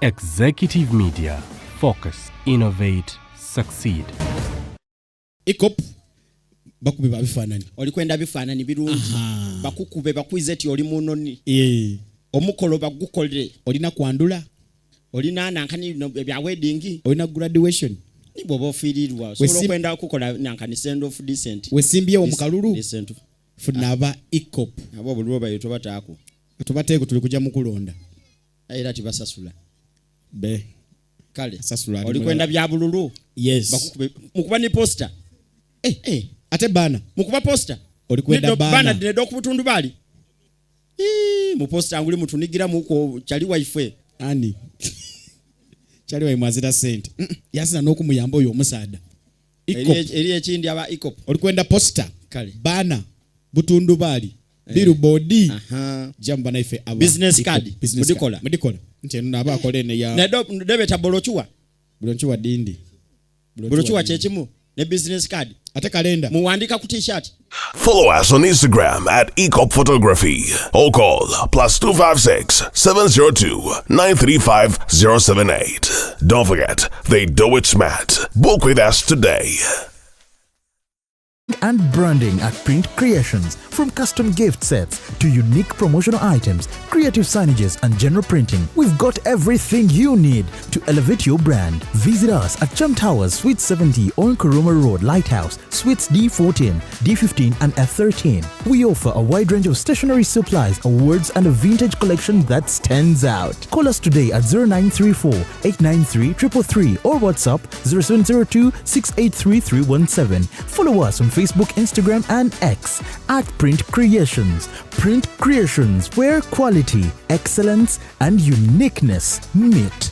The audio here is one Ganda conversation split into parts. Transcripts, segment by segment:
Executive Media. Focus, innovate, succeed. Ikop bakube babifanani. Olikwenda bifanani birungi. Bakukube bakwize eti oli munoni. Omukolo bagukolere. Olina kwandula. Olina nankani bya wedding. Olina graduation. Nibo bofirirwa. So kwenda kukola nankani send off decent. Wesimbye omukalulu. Decent. Funaba Ikop. Abo bulwo bayito bataako. Tubateeko tuli kujja mu kulonda. Era tibasasula. Be. Kale. Sasula. Olikwenda bya bululu. Yes. Bakukube mukuba ni poster. Ate bana. Mukuba poster. Olikwenda bana. Bana dinedo kubutundu bali. Mu poster anguli mutunigira muko chali wife. Ani. Chali wa imazira sente. Yasina n'okumuyamba oyo omusaada. Ikop. Eri ekindi aba Ikop. Olikwenda poster. Kale. Bana. Butundu bali. Billboard. Jamba na ife aba. Business card. Mudikola. Nti naba akolene ya. Nedo debeta bolochuwa. Bolochuwa dindi. Bolochuwa chechimu. Ne business card. Ate kalenda. Muwandika ku t-shirt. Follow us on Instagram at Ikop Photography or call +256 702 935 078. Don't forget, they do it smart. Book with us today. And branding at Print Creations. From custom gift sets to unique promotional items, creative signages and general printing, we've got everything you need to elevate your brand. Visit us at Chum Towers, Suite 70 on Kuruma Road, Lighthouse, Suites D14, D15 and F13. We offer a wide range of stationery supplies, awards and a vintage collection that stands out. Call us today at 0934 893 333 or WhatsApp 0702 683 317. Follow us on Facebook, Instagram and X at Print Creations. Print Creations, where quality, excellence and uniqueness meet.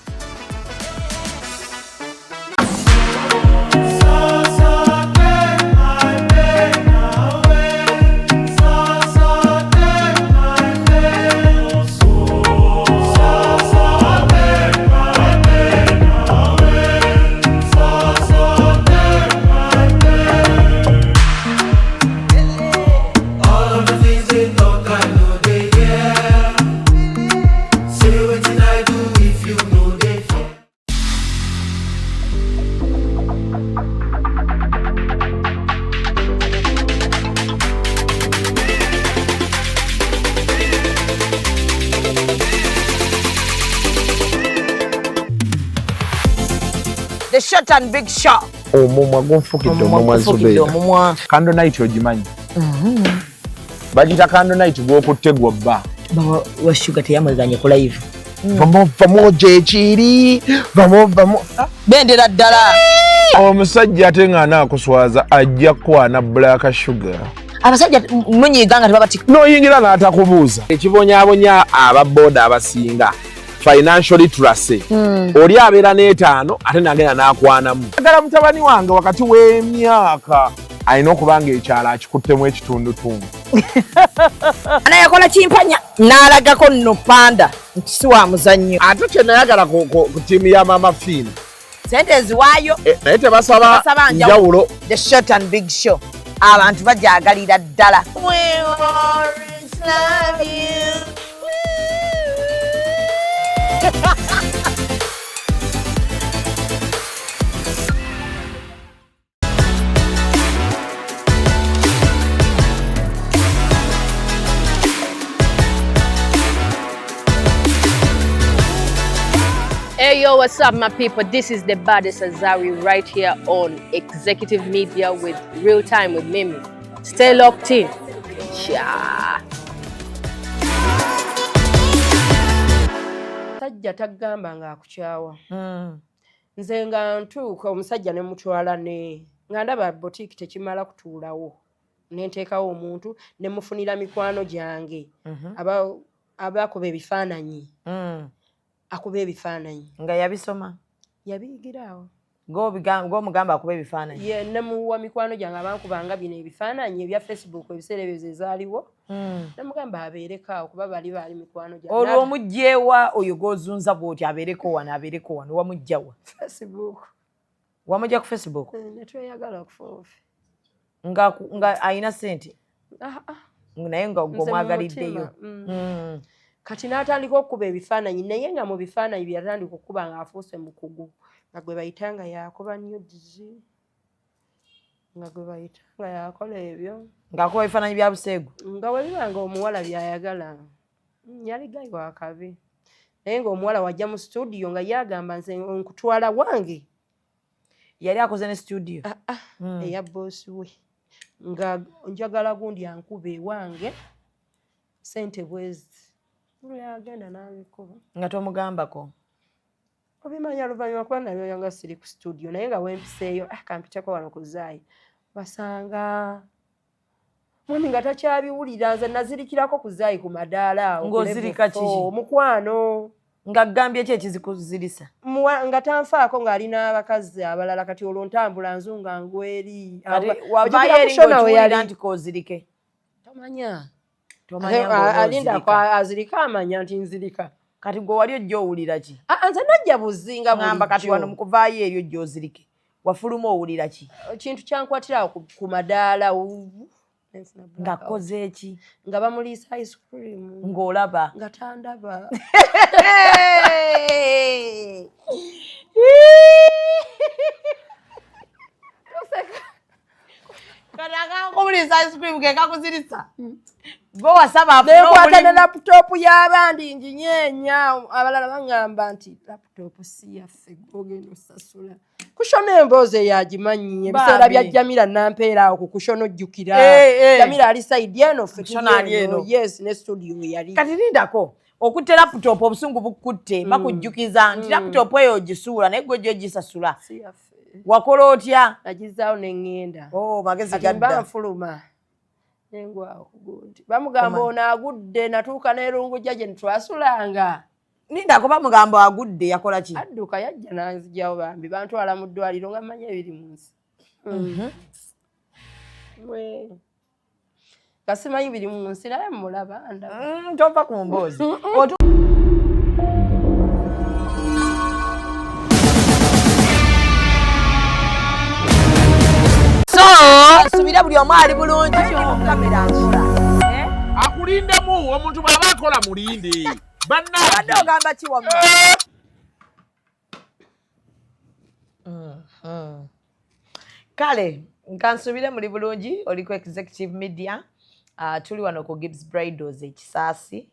The short and big shot. Omumwa gonfukidde omumwa Zubeida. Candle night ogimanyi. Bagita candle night gwokutte gwobba. Bawa wa sugar teyamazanye ku live. Vamo jechiri. Vamo. Bendera ddala. Omusajja ate nga anakuswaza ajja kwana black sugar. Abasajja munyiganga tebabati. Noyingira n'atakubuuza. Ekibonyaabonya ababoda abasinga. Financial literacy. Oli abeera n'etaano ate nagenda n'akwanamu. Agala mutabani wange wakati w'emyaka alina okubanga ekyalo akikuttemu ekitundutundu. Anayakola kimpanya n'alagako nno panda nti si wa muzannyo. Ate kye nayagala ku ttiimu ya Mama Fiina. Sente eziwaayo. Naye tebasaba njawulo. The short and big show. Abantu bajaagalira ddala. We always love you. Hey yo, what's up my people? This is the baddest Azari right here on Executive Media with Real Time with Mimi. Stay locked in. Yeah. Sajja tagamba nga akukyawa. Nze nga ntuuka omusajja ne mutwala ne nga ndaba boutique tekimala kutuulawo. Ne nteekawo omuntu ne mufunira mikwano gyange. Abakuba ebifaananyi. Akuba ebifaananyi. Nga yabisoma. Yabiyigiraawo. Ng'omugamba akuba ebifaananyi. Ye ne muwa mikwano gyange abankubanga bino ebifaananyi ebya Facebook ebiseera ebyo ze zaaliwo. Ne mugamba abeereko awo kuba bali mikwano gyange. Olwo omugjewa oyo g'ozunza bw'oti abeereko wano wamugjawa. Facebook. Wamugja ku Facebook? Ne tweyagala okufoofe. Nga ayina ssente? Naye nga gw'omwagaliddeyo. kati n'atandika okukuba ebifaananyi naye nga mu bifaananyi bye yatandika okukuba ng'afuuse mukugu nga gwe bayita nga yakuba nudes nga gwe bayita nga yakola ebyo ng'akuba ebifaananyi bya buseegu nga bwe biba nga omuwala by'ayagala yali gayi wa kabi naye ng'omuwala wajja mu studio nga yagamba nze nkutwala wange yali akoze ne studio eya boosi we nga njagala gundi ankuba ewange sente bwezi yagenda n'abikuba nga tomugambako obimanya luvannyuma kuba nabyo nga siri ku studio naye nga wempiseeyo kampiteko wano ku zaayi basanga mwami nga takyabiwulira nze nazirikirako ku zaayi ku madaala awo ng'ozirika kiki mukwano nga gambye ki ekizikuzirisa nga tanfaako ng'alina abakazi abalala kati olwo ntambula nzunga ngweri wavaayo eri ng'okiwulira nti koozirike tomanya tomanya alindako azirika amanya nti nzirika kati gwe wali ojja owulira ki nze najja buzinga ngamba kati wano mukuvaayo eri ojja ozirike wafuluma owulira ki kintu kyankwatirawo ku madaala nga koze eki nga bamuliisa ice cream ng'olaba nga tandaba kanakankubuliisa ice cream kekakuzirisa bo wasaba nekwata ne laputopu y'abandi nginyeenya abalala baŋŋamba nti laputopu si yaffe gogenda osasula kushona emboozi eyagimanyi ebiseera bya Jamila nampeera awo ku kushona ojjukira Jamila ali saidi eno yes ne studio yali kati lindako okutte laputopu obusungu bukutte bakujjukiza nti laputopu eyo ogisuula naye gwe ogisasula wakola otya nagizaawo neŋŋenda magezi gadda nfuluma nengwawo kugundi bamugamba ono agudde natuuka n'erungujja gye netwasulanga nindako bamugamba agudde yakola ki adduka yajja nanzijjawo bambi bantwala mu ddwaliro nga mmanyi ebiri mu nsi nga simanyi biri mu nsi naye mulaba tova ku mboozi subira buli omu ali bulungi kamera nkola akulindemu omuntu bw'aba akola mulinde bannabadde ogamba ki wamma kale nkansubire muli bulungi oliko executive media tuli wano ku Gibbs Bridals ekisaasi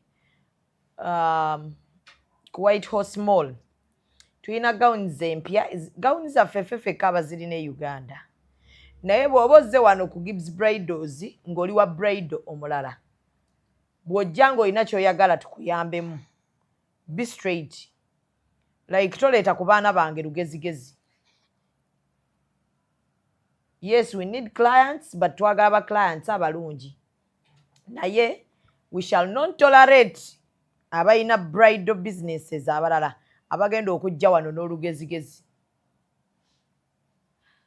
ku White Horse Mall tulina gawuni empya gawuni zaffe ffeka abazirina e Uganda naye bw'oba ozze wano ku Gibbs Bridals ng'oli wa bridal omulala bw'ojja ng'olina ky'oyagala tukuyambemu be straight like toleeta ku baana bange lugezigezi yes we need clients but twagala ba clients abalungi naye we shall not tolerate abalina bridal businesses abalala abagenda okujja wano n'olugezigezi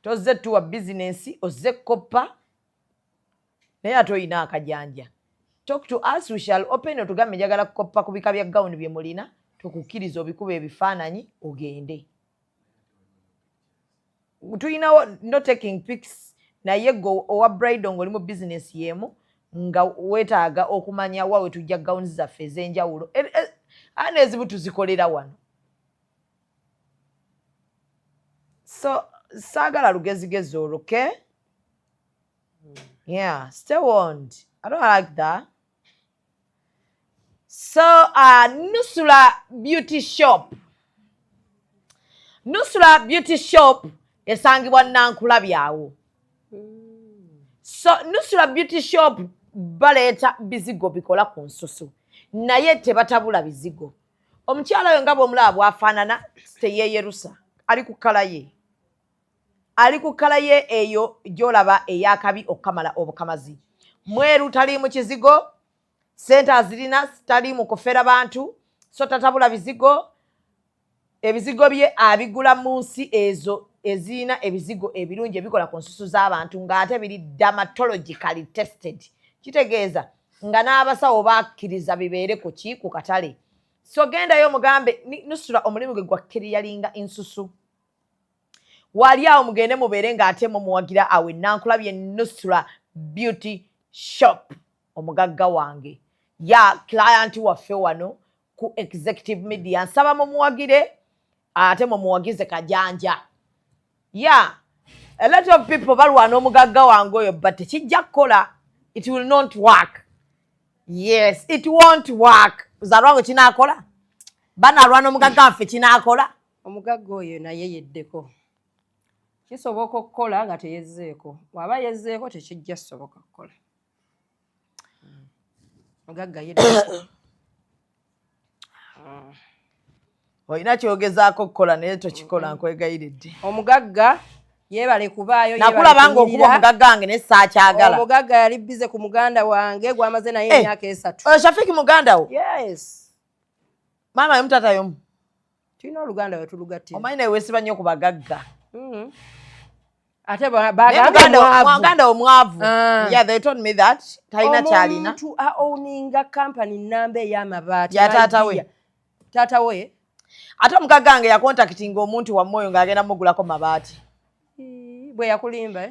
tozze tuwa bizinensi ozze koppa naye ate oyina akajanja talk to us we shall open otugambe njagala kukoppa ku bika bya gawuni bye mulina tukukkiriza obikuba ebifaananyi ogende tulinawo no taking pics naye go owa bridal ng'oli mu bizinesi yemu nga weetaaga okumanya wa we tujja gawuni zaffe ez'enjawulo ana ezibu tuzikolera wano so saagala lugezigezi olwo okay yeah stay warned I don't like that so Nusra Beauty Shop Nusra Beauty Shop esangibwa Nankulabyawo so Nusra Beauty Shop baleeta bizigo bikola ku nsusu naye tebatabula bizigo omukyala oyo nga bw'omulaba bw'afaanana teyeeyerusa ali ku kala ye eyo gy'olaba ey'akabi okukamala obukamazi mweru tali mu kizigo sente azirina tali mu kofera bantu so tatabula bizigo ebizigo bye abigula mu nsi ezo ezirina ebizigo ebirungi ebikola ku nsusu z'abantu ng'ate biri dermatologically tested kitegeeza nga n'abasawo bakkiriza bibeere ku katale so gendayo mugambe Nusra omulimu gwe gwa kiriyalinga ensusu wali awo mugende mubeere ng'ate mumuwagira awe Nankulabye Nusra Beauty Shop omugagga wange ya client waffe wano ku executive media nsaba mumuwagire ate mumuwagize kajanja a lot of people balwana omugagga wange oyo but tekijja kukola. It will not work. Yes, it won't work. Zalwango kinaakola banalwana omugagga waffe kinaakola. Omugagga oyo naye yeddeko kisoboka okukola nga teyezzeeko waba yezzeeko tekijja soboka kukola. Omugagga yeddeko olina kyogezaako okukola naye tokikola nkwegayiridde. Omugagga yeebale kubaayo nakulabanga okuba omugagga wange naye saakyagala. Omugagga yali bize ku muganda wange gwamaze naye emyaka 3. Shafiki muganda wo? Yes. Maama yomu tata yomu? Tulina oluganda we tulugattira. Omanyi naye weesiba nnyo ku bagagga. Ate baganda omwavu. Yeah, they told me that. Talina kyalina. Omuntu owninga company namba ey'amabaati ya taata we. Taata we. Ate omugagga wange yakontakitinga omuntu wammoyo ng'agenda mugulako mabaati. Bwe yakulimba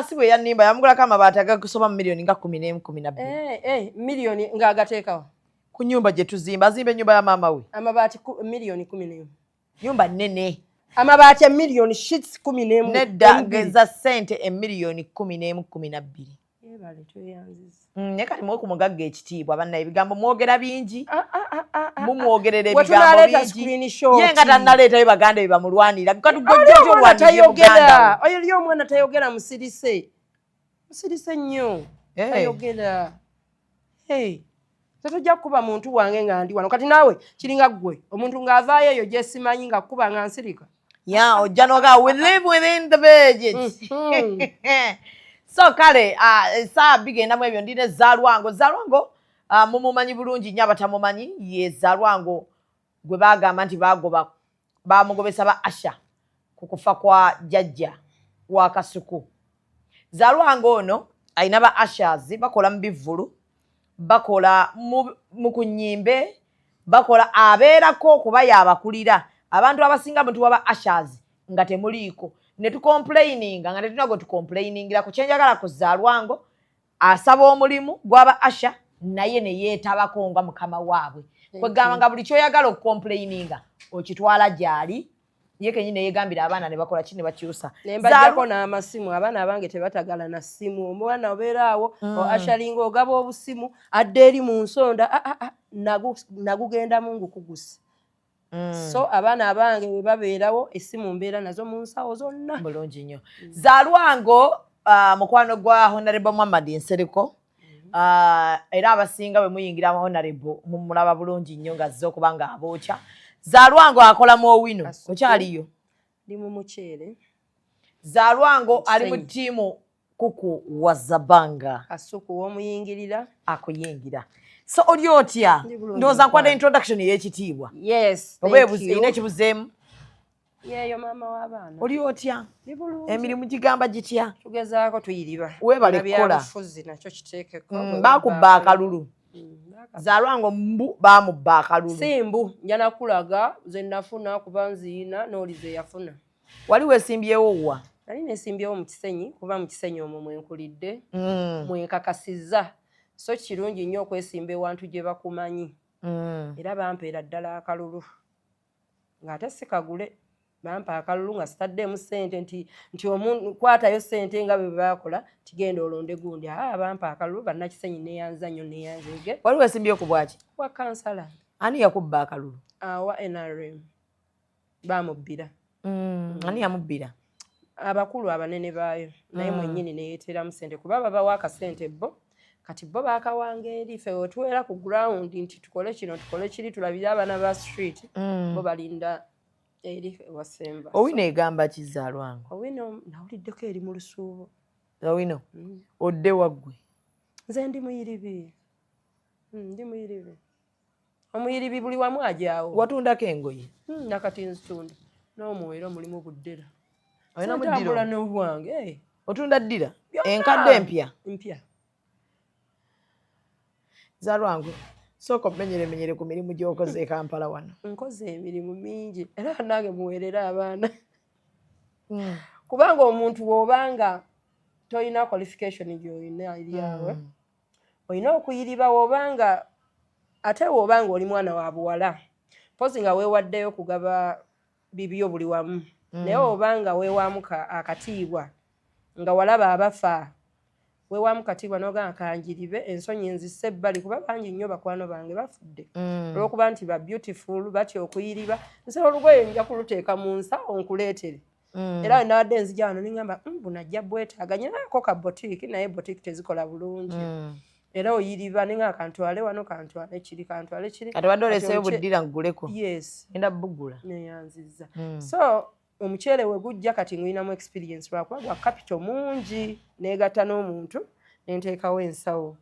si bwe yannimba yamugulako amabaati agakusoma mu miliyoni nga 11-12. Miliyoni ng'agateekawo ku nnyumba gye tuzimba azimba ennyumba ya maama we. Amabaati miliyoni 11. Nyumba nnene. Amabaati miliyoni sheets 11. Nedda genza ssente emiliyoni 11-12. Yebale tweyanziza. Ne kati mwe ku mugagga ekitiibwa bannaye ebigambo mwogera bingi. Mumwogerera ebigambo bingi. Ye nga tannaleetayo baganda bye bamulwanira. Kati gojjojo olwanira Uganda. Oyo li omwana tayogera musirise. Musirise nnyo. Tayogera. Tetujja kuba muntu wange nga ndi wano. Kati naawe kiringa ggwe omuntu ng'avaayo eyo gye simanyi nga kuba nga nsirika. Ojja noga we live within the budget. So kale saa bigendamu ebyo ndine Zalwango. Zalwango mumumanyi bulungi nnyo abatamumanyi ye Zalwango gwe baagamba nti bamugobesa ba Asha ku kufa kwa jjajja wa Kasuku. Zalwango ono ayina ba Ashers bakola mu bivvulu, bakola mu kunnyimbe, bakola abeerako okuba yabakulira abantu abasinga muntu waba Ashers nga temuliiko ne tucomplaininga nga tetuna gwe tucomplainingira ku kyenjagala ku Zalwango asaba omulimu gwaba Asha naye ne yeetabako nga mukama waabwe. Kwegamba nga buli kyoyagala okucomplaininga okitwala gyali ye kenyini yeegambira abaana ne bakola kini bakyusa. Nembajjako n'amasimu abaana abange tebatagala na simu. Omwana obeeraawo Ashalinga ogaba obusimu adde eri mu nsonda nagugenda mungu kugusa. So abaana abange bwe babeerawo essimu mbeera nazo mu nsawo zonna. Bulungi nnyo. Zalwango mukwano gwa Honorable Muhammad Nsereko era abasinga bwe muyingira Honorable mumulaba bulungi nnyo ng'azze okuba ng'abookya. Zalwango akola mu Owino. Okyaliyo? Ndi mu muceere. Zalwango ali mu ttiimu kuku Wazabanga. Kasuku w'omuyingirira. Akuyingira. So oli otya? Ndowooza nkwada introduction y'ekitiibwa. Yes. Oba erina ekibuzeemu? Yeeyo maama w'abaana. Oli otya? Emirimu gigamba gitya? Tugezaako tuyiriba. Weebale kukola. Byabufuzi nakyo kiteekeko. Baakubba akalulu. Zalwango mbu baamubba akalulu. Si mbu nja nakulaga ze nafuna kuba nziina n'oli ze yafuna. Wali weesimbyewo wa? Nali neesimbyewo mu Kisenyi kuba mu Kisenyi omwo mwenkulidde. Mwenkakasizza. So kirungi nnyo okwesimba ewantu gye bakumanyi. Era bampeera ddala akalulu. Ng'ate si kagule. Bampa akalulu nga sitaddeemu ssente nti omuntu kwatayo ssente nga bwe baakola kigenda olonde gundi. Bampa akalulu bannakisenyi neeyanza nnyo neeyanzeege. Wali weesimbyewo ku bwaki? Wa kansala. Ani yakubba akalulu? Wa NRM. Bamubbira. Ani yamubbira? Abakulu abanene baayo. Naye mwennyini neyeeteramu ssente kuba babawa akasente bo. Kati bo baakawanga eri ffe wetuweera ku ground nti tukole kino tukole kiri tulabire abaana ba street. Bo balinda eri wasemba. Owino egamba ki Zalwango? Owino nawuliddeko eri mu lusuubo. Owino odde waggwe? Nze ndi muyiribi. Ndi muyiribi. Omuyiribi buli wamu ajaawo. Watundako engoye? Nakati nzitunda. N'omwero mulimu buddira. Olina mu ddiro? Ntambula n'obwange. Otunda ddira? Enkadde empya? Mpya. Zalwango sooka omenyere ku mirimu gy'okoze e Kampala wano. Nkoze emirimu mingi era nange muweerera abaana. Kubanga omuntu w'obanga toyina qualification gy'olina eri awe olina okuyiriba w'obanga ate woba nga oli mwana wa buwala pozi nga weewaddeyo okugaba bibyo buli wamu naye oba nga weewaamu akatiibwa nga walaba abafa weewaamu katiibwa n'ogamba kanjiribe ensonyi nzisse ebbali kuba bangi nnyo bakwano bange bafudde olw'okuba nti ba beautiful batya okuyiriba nsala olugoye nja kuluteeka mu nsawo nkuleetere era we nawadde enzija wano niŋŋamba buno ajja bwetaaga nyinaako ka botiiki naye botiiki tezikola bulungi era oyiriba ninga kantwale wano kantwale kiri ate wadde oleseeyo buddira nguleko yes enda bugula neyanziza so omuceere we gujja kati ngulinamu experience lwakuba gwa capital mungi negatta n'omuntu nenteekawo ensawo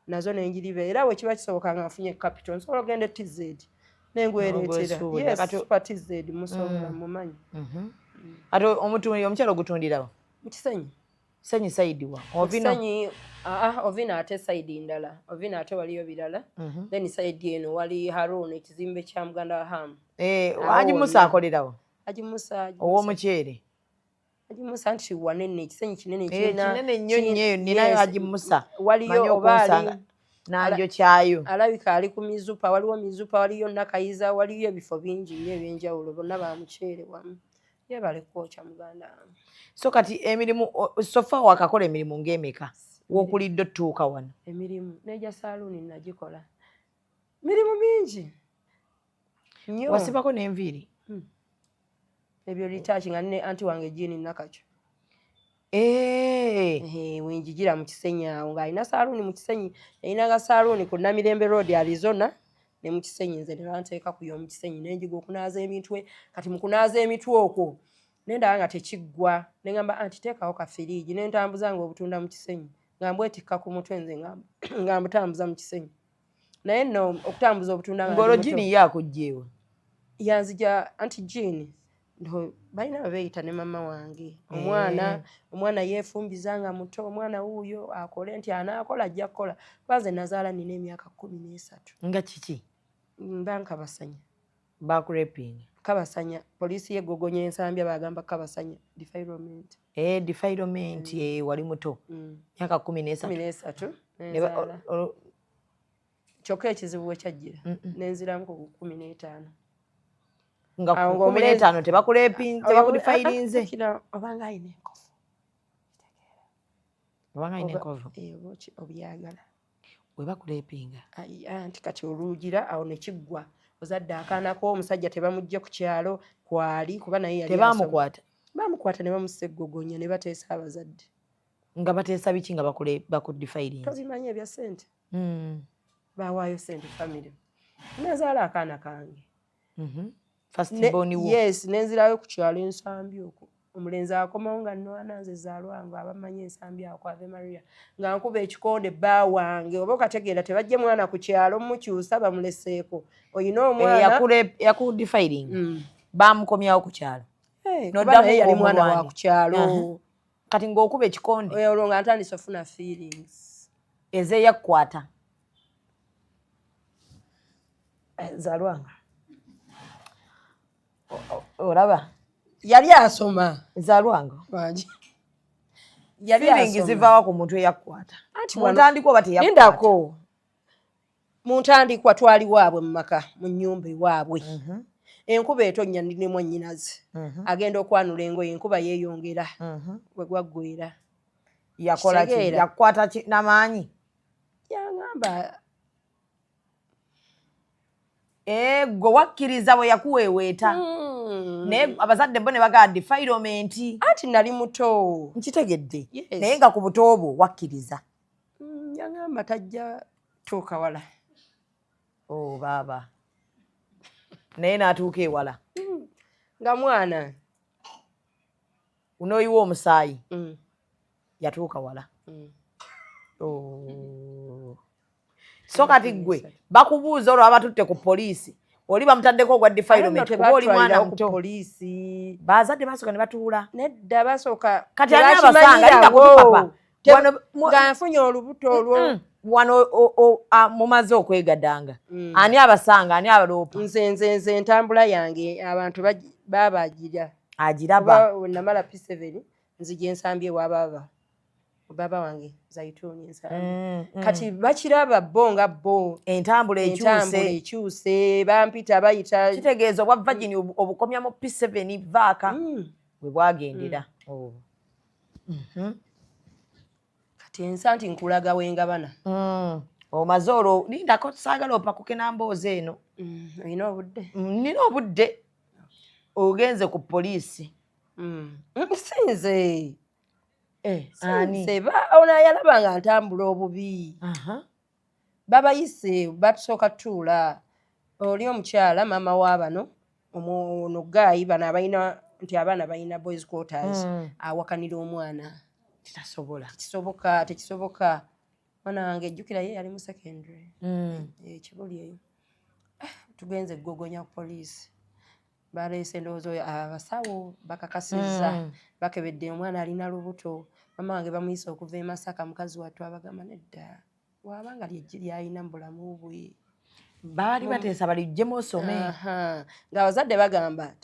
nazo nenjiriba era we kiba kisoboka nga nfunye capital nsobola ogenda TZ nengwereetera super TZ musobola mumanyi ate omuceere ogutundirawo mu Kisenyi Kisenyi side wa Kisenyi ovina ate side ndala ovina ate waliyo birala then side eno wali Harun ekizimbe kya Muganda Ham Haji Musa akolerawo Haji Musa ow'omuceere Haji Musa nti wanene Kisenyi kinene kinene nnyo nnyo ninayo Haji Musa waliyo obaali nanjo kyayo alabika ali ku Mizupa waliwo Mizupa waliyo Nakayiza waliyo ebifo bingi nnyo ebyenjawulo bonna ba muceere wamu yebale kwocha Muganda so kati emirimu sofa wakakola emirimu ng'emeka w'okulidde ottuuka wano emirimu neja saluuni nagikola mirimu mingi nnyo wasibako n'enviiri ebyo litaachi nga nne anti wange Jean Nakacho wenjigira mu Kisenyi awo ng'alina saluuni mu Kisenyi yayinanga saluuni ku Namirembe Road Arizona ne mu Kisenyi nze ne banteeka ku y'omu Kisenyi nenjiga okunaaza emitwe kati mu kunaaza emitwe okwo nendaba nga tekiggwa neŋŋamba anti teekawo kafiriigi nentambuza nga obutunda mu Kisenyi nga mbwetikka ku mutwe nze nga mbutambuza mu Kisenyi naye nno okutambuza obutunda ng'olwo Jean ye akugjeewa yanzija anti Jean ndo balina babeeyita ne mama wange omwana yeefumbiza nga muto omwana wuuyo akole nti anaakola ajja kukola kubanze nazaala nina emyaka 13 nga kiki mba nkabasanya bakurepinga kabasanya poliisi yegogonya ensambya bagamba kabasanya defilement defilement wali muto myaka 13 kyokka ekizibu wekyajjira nenziramu ku 15 nga 15 tebakudefirinze obanga ayina enkofu obyagala webakulepinga anti kati oluugira awo nekiggwa ozadde akaanako omusajja tebamugje ku kyalo kwali kuba naye yali bamukwata ne bamussa eggogonya ne bateesa abazadde nga bateesa biki nga bakudefirinze tobimanyi ebya ssente bawaayo ssente famire nezaala akaana kange yes nenzirayo ku kyalo ensambi okwo omulenzi akomawo nga nwana nze zaalwange abamanyi ensambi awo ku Ave Maria nga nkuba ekikonde bba wange oba okategeera tebajje mwana ku kyalo mukyusa bamuleseeko oyina omwana yakudefiring bamukomyawo ku kyalo naye yali mwana wa ku kyalo kati ng'okuba ekikonde olwo nga ntandise ofuna feelings ezeeyakkwata zaalwanga olaba yali asoma zaalwanga yali feeling zivaawa ku muntu eyakkwata muntandikwa oba teyakwata mu ntandikwa twali waabwe mu maka mu nnyumba ewaabwe enkuba etonnya ndinemu nnyinazi agenda okwanula engoye enkuba yeeyongera we gwaggwera yakola ki yakwata n'amaanyi yaŋŋamba gwe wakkiriza bwe yakuweeweeta naye abazadde bo ne bagamba defilement anti nali muto nkitegedde naye nga ku buto bwo wakkiriza yaŋŋamba tajja tuuka wala baaba naye n'atuuka ewala nga mwana unooyiwa omusaayi yatuuka wala so kati gwe bakubuuza olwo abatutte ku poliisi oli bamutaddeko ogwa defilement kuba oli mwana muto bazadde basooka ne batuula nedda basooka kati ani abasanga linda kutupapa nga nfunye olubuto olwo wano mumaze okwegadanga ani abasanga ani abaloopa nze entambula yange abantu baabagira agiraba wenamala P7 nzija ensambye waababa baba wange Zaituni Nsambi kati bakiraba bo nga bo entambula ekyuse bampita bayita kitegeeza obwa Virginia obukomya mu P7 vaaka bwe bwagendera kati ensanti nkulaga wengabana omaze olwo lindako saagala opakuke namboozi eno olina obudde nina obudde ogenze ku poliisi sinze ono yalaba nga ntambula obubi babayise batusooka tutuula oli omukyala maama w'abano ono Gayi bano abalina nti abaana balina boys quarters awakanira omwana tekisoboka mwana wange ejjukira ye yali mu secondary ekibuli eyo tugenze gogonya ku poliisi baleese ndowooza abasawo bakakasizza bakebedde omwana alina lubuto mama wange bamuyise okuva e Masaka mukazi wattu abagamba nedda wabanga lyejji lyalina mu bulamu bwe baali bateesa balijjemu osome ng'abazadde bagamba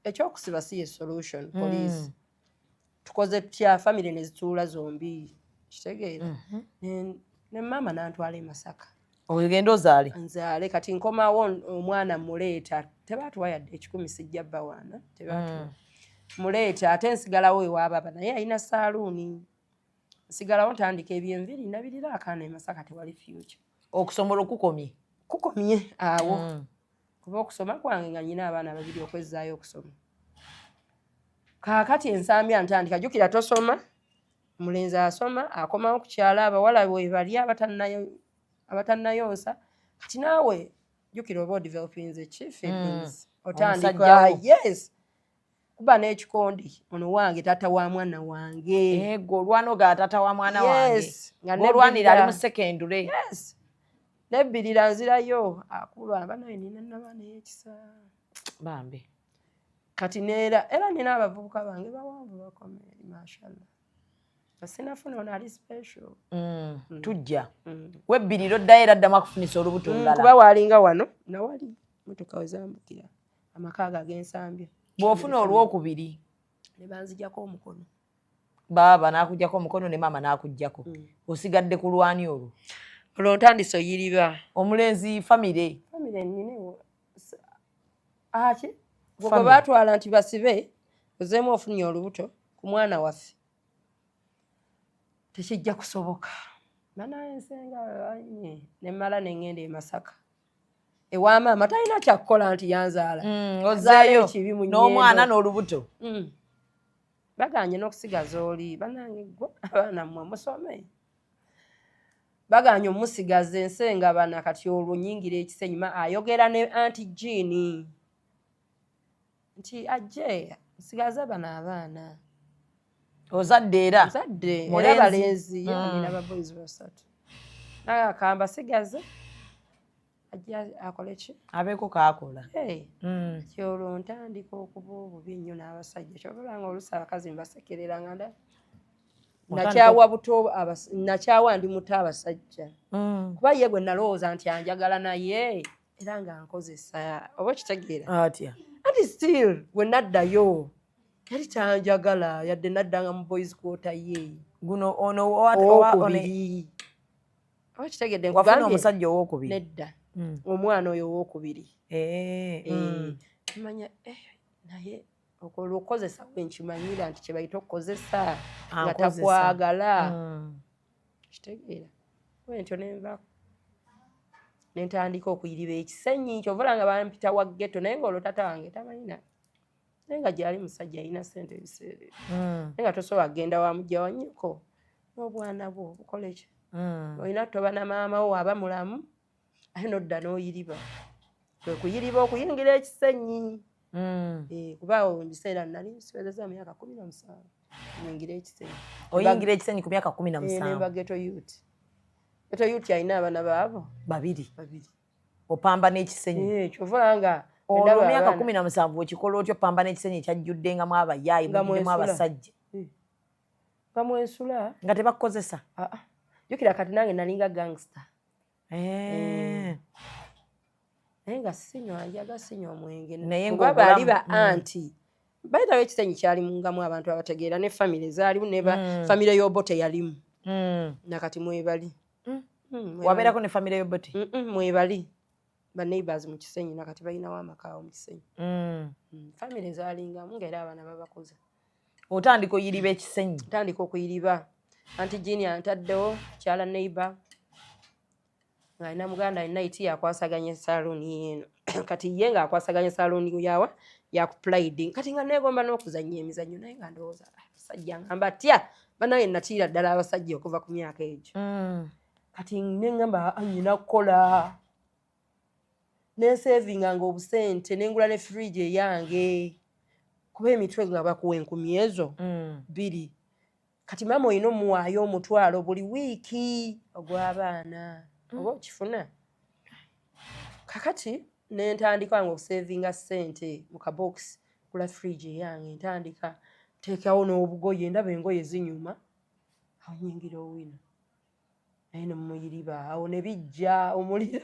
ekyokusiba si ye solution poliisi tukoze tutya famire ne zituula zombi kitegeera ne mama n'antwala e Masaka ogenda ozaale nzaale kati nkomawo omwana muleeta tebaatuwa yadde 10 sijja bawaana tebaatuwa muleeta ate nsigalawo ewaababa naye alina saaluuni nsigalawo ntandika ebyenviri nabirira akaana e Masaka tewali future okusomola kukomye awo kuba okusoma kwange nga nyina abaana babiri okwezzaayo okusoma kaakati ensambya ntandika jjukira tosoma mulenzi asoma akomawo ku kyala abawala bwe bali abatannayonsa kati naawe jjukira oba developing the chief feelings otandika yes kuba n'ekikondi ono wange taata wa mwana wange ego olwanoga taata wa mwana wange olwanira ali mu secondary yes nebbirira nzirayo akulu abanaye nina nabaana ey'ekisa bambi kati era nina abavubuka bange bawanvu bakomeri mashallah basinafuna ono ali special tujja webbiriro ddayo era addamu akufunisa olubuto olulala kuba waalinga wano nawali motoka wezambukira amaka ago ag'ensambya bw'ofuna olwokubiri ne banzijjako omukono baaba n'akuggyako omukono ne maama n'akuggyako osigadde ku lwani olwo ntandise oyiriba omulenzi famire nninewo aki gwe baatwala nti basibe ozeemu ofunye olubuto ku mwana waffe tekijja kusoboka banaensenga banye nemmala neŋŋenda e Masaka ewa maama talina kyakkola nti yanzaala ozaayo n'omwana n'olubuto baganye n'okusigaza oli banange gwe abaana mmwe musome baganye omusigaza ensenga bana kati olwo nyingira ekisenyuma ayogera ne anti Jean nti ajje nsigaza bano abaana ozadde era balenzi nina baboys basatu akamba sigaze ajja akole ki abeeko kaakola kyolwo ntandika okuba obubi ennyo n'abasajja kyobalanga oluusi abakazi mbasekerera nga nakyawa buto nakyawa ndi muto abasajja kuba ye gwe nalowooza nti anjagala naye era nga nkozesa oba kitegeera atya anti still we naddayo yali tanjagala yadde naddanga mu boys quarter ye guno ono owokubiri oba kitegedde wafuna omusajja owokubiri nedda omwana oyo owokubiri manya naye olwokozesa bwenkimanyira nti kyebayita okukozesa nga takwagala kitegeera wentyo nenvako nentandika okuyiriba ekisenyi kyovula nga bampita wa ghetto naye ngaolwo tata wange tamanyina naye nga gyali musajja alina ssente ebiseera naye nga tosobola kgenda wamujja wa nnyoko n'obwana bwo bukola ki olina toba na maama wo aba mulamu ate nodda n'oyiriba kwe kuyiriba okuyingira ekisenyi kuba mu biseera nali siwezeza myaka 17 nyingira ekisenyi oyingira ekisenyi ku myaka 17 nemba ghetto youth alina abaana baabo babiri opamba n'ekisenyi kyovula nga olwo myaka 17 ekikola otyo pamba n'ekisenyi ekyajjuddengamu abayaayi muddemu abasajja nga mwensula nga tebakukozesa jukira kati nange nalinga gangster naye nga sinywa njaga sinywa omwenge kuba baali ba anti by the way Kisenyi kyali mungamu abantu abategeera ne family zaalimu ne family y'Obote yalimu nakati mwebali wabeerako ne family y'Obote mwebali ba neighbors mu Kisenyi nakati balina w'amakaawo mu Kisenyi family zaalingamu ng'era abaana babakuza otandika oyiriba ekisenyi tandika okuyiriba anti jini antaddewo kyala neighbor ng'alina muganda alina iti yakwasaganya saloni eno kati ye ng'akwasaganya saloni yawa yakuplaiding kati nga neegomba n'okuzannya emizannyo naye nga ndowooza abasajja ngamba tya banaye natiira ddala abasajja okuva ku myaka egyo kati neŋŋamba anyina kukola nesevinga nga obusente nengula ne fridge eyange kuba emitwe nga bakuwa 10 ezo 2 kati mama oyina omuwaayo omutwalo buli wiiki ogw'abaana oba okifuna kakati nentandika nga okusevinga sente mu kabox kula fridge eyange ntandika teekawo n'obugoye ndaba engoye zinyuma awo nyingira owino naye nemuyiriba awo ne bijja omuliro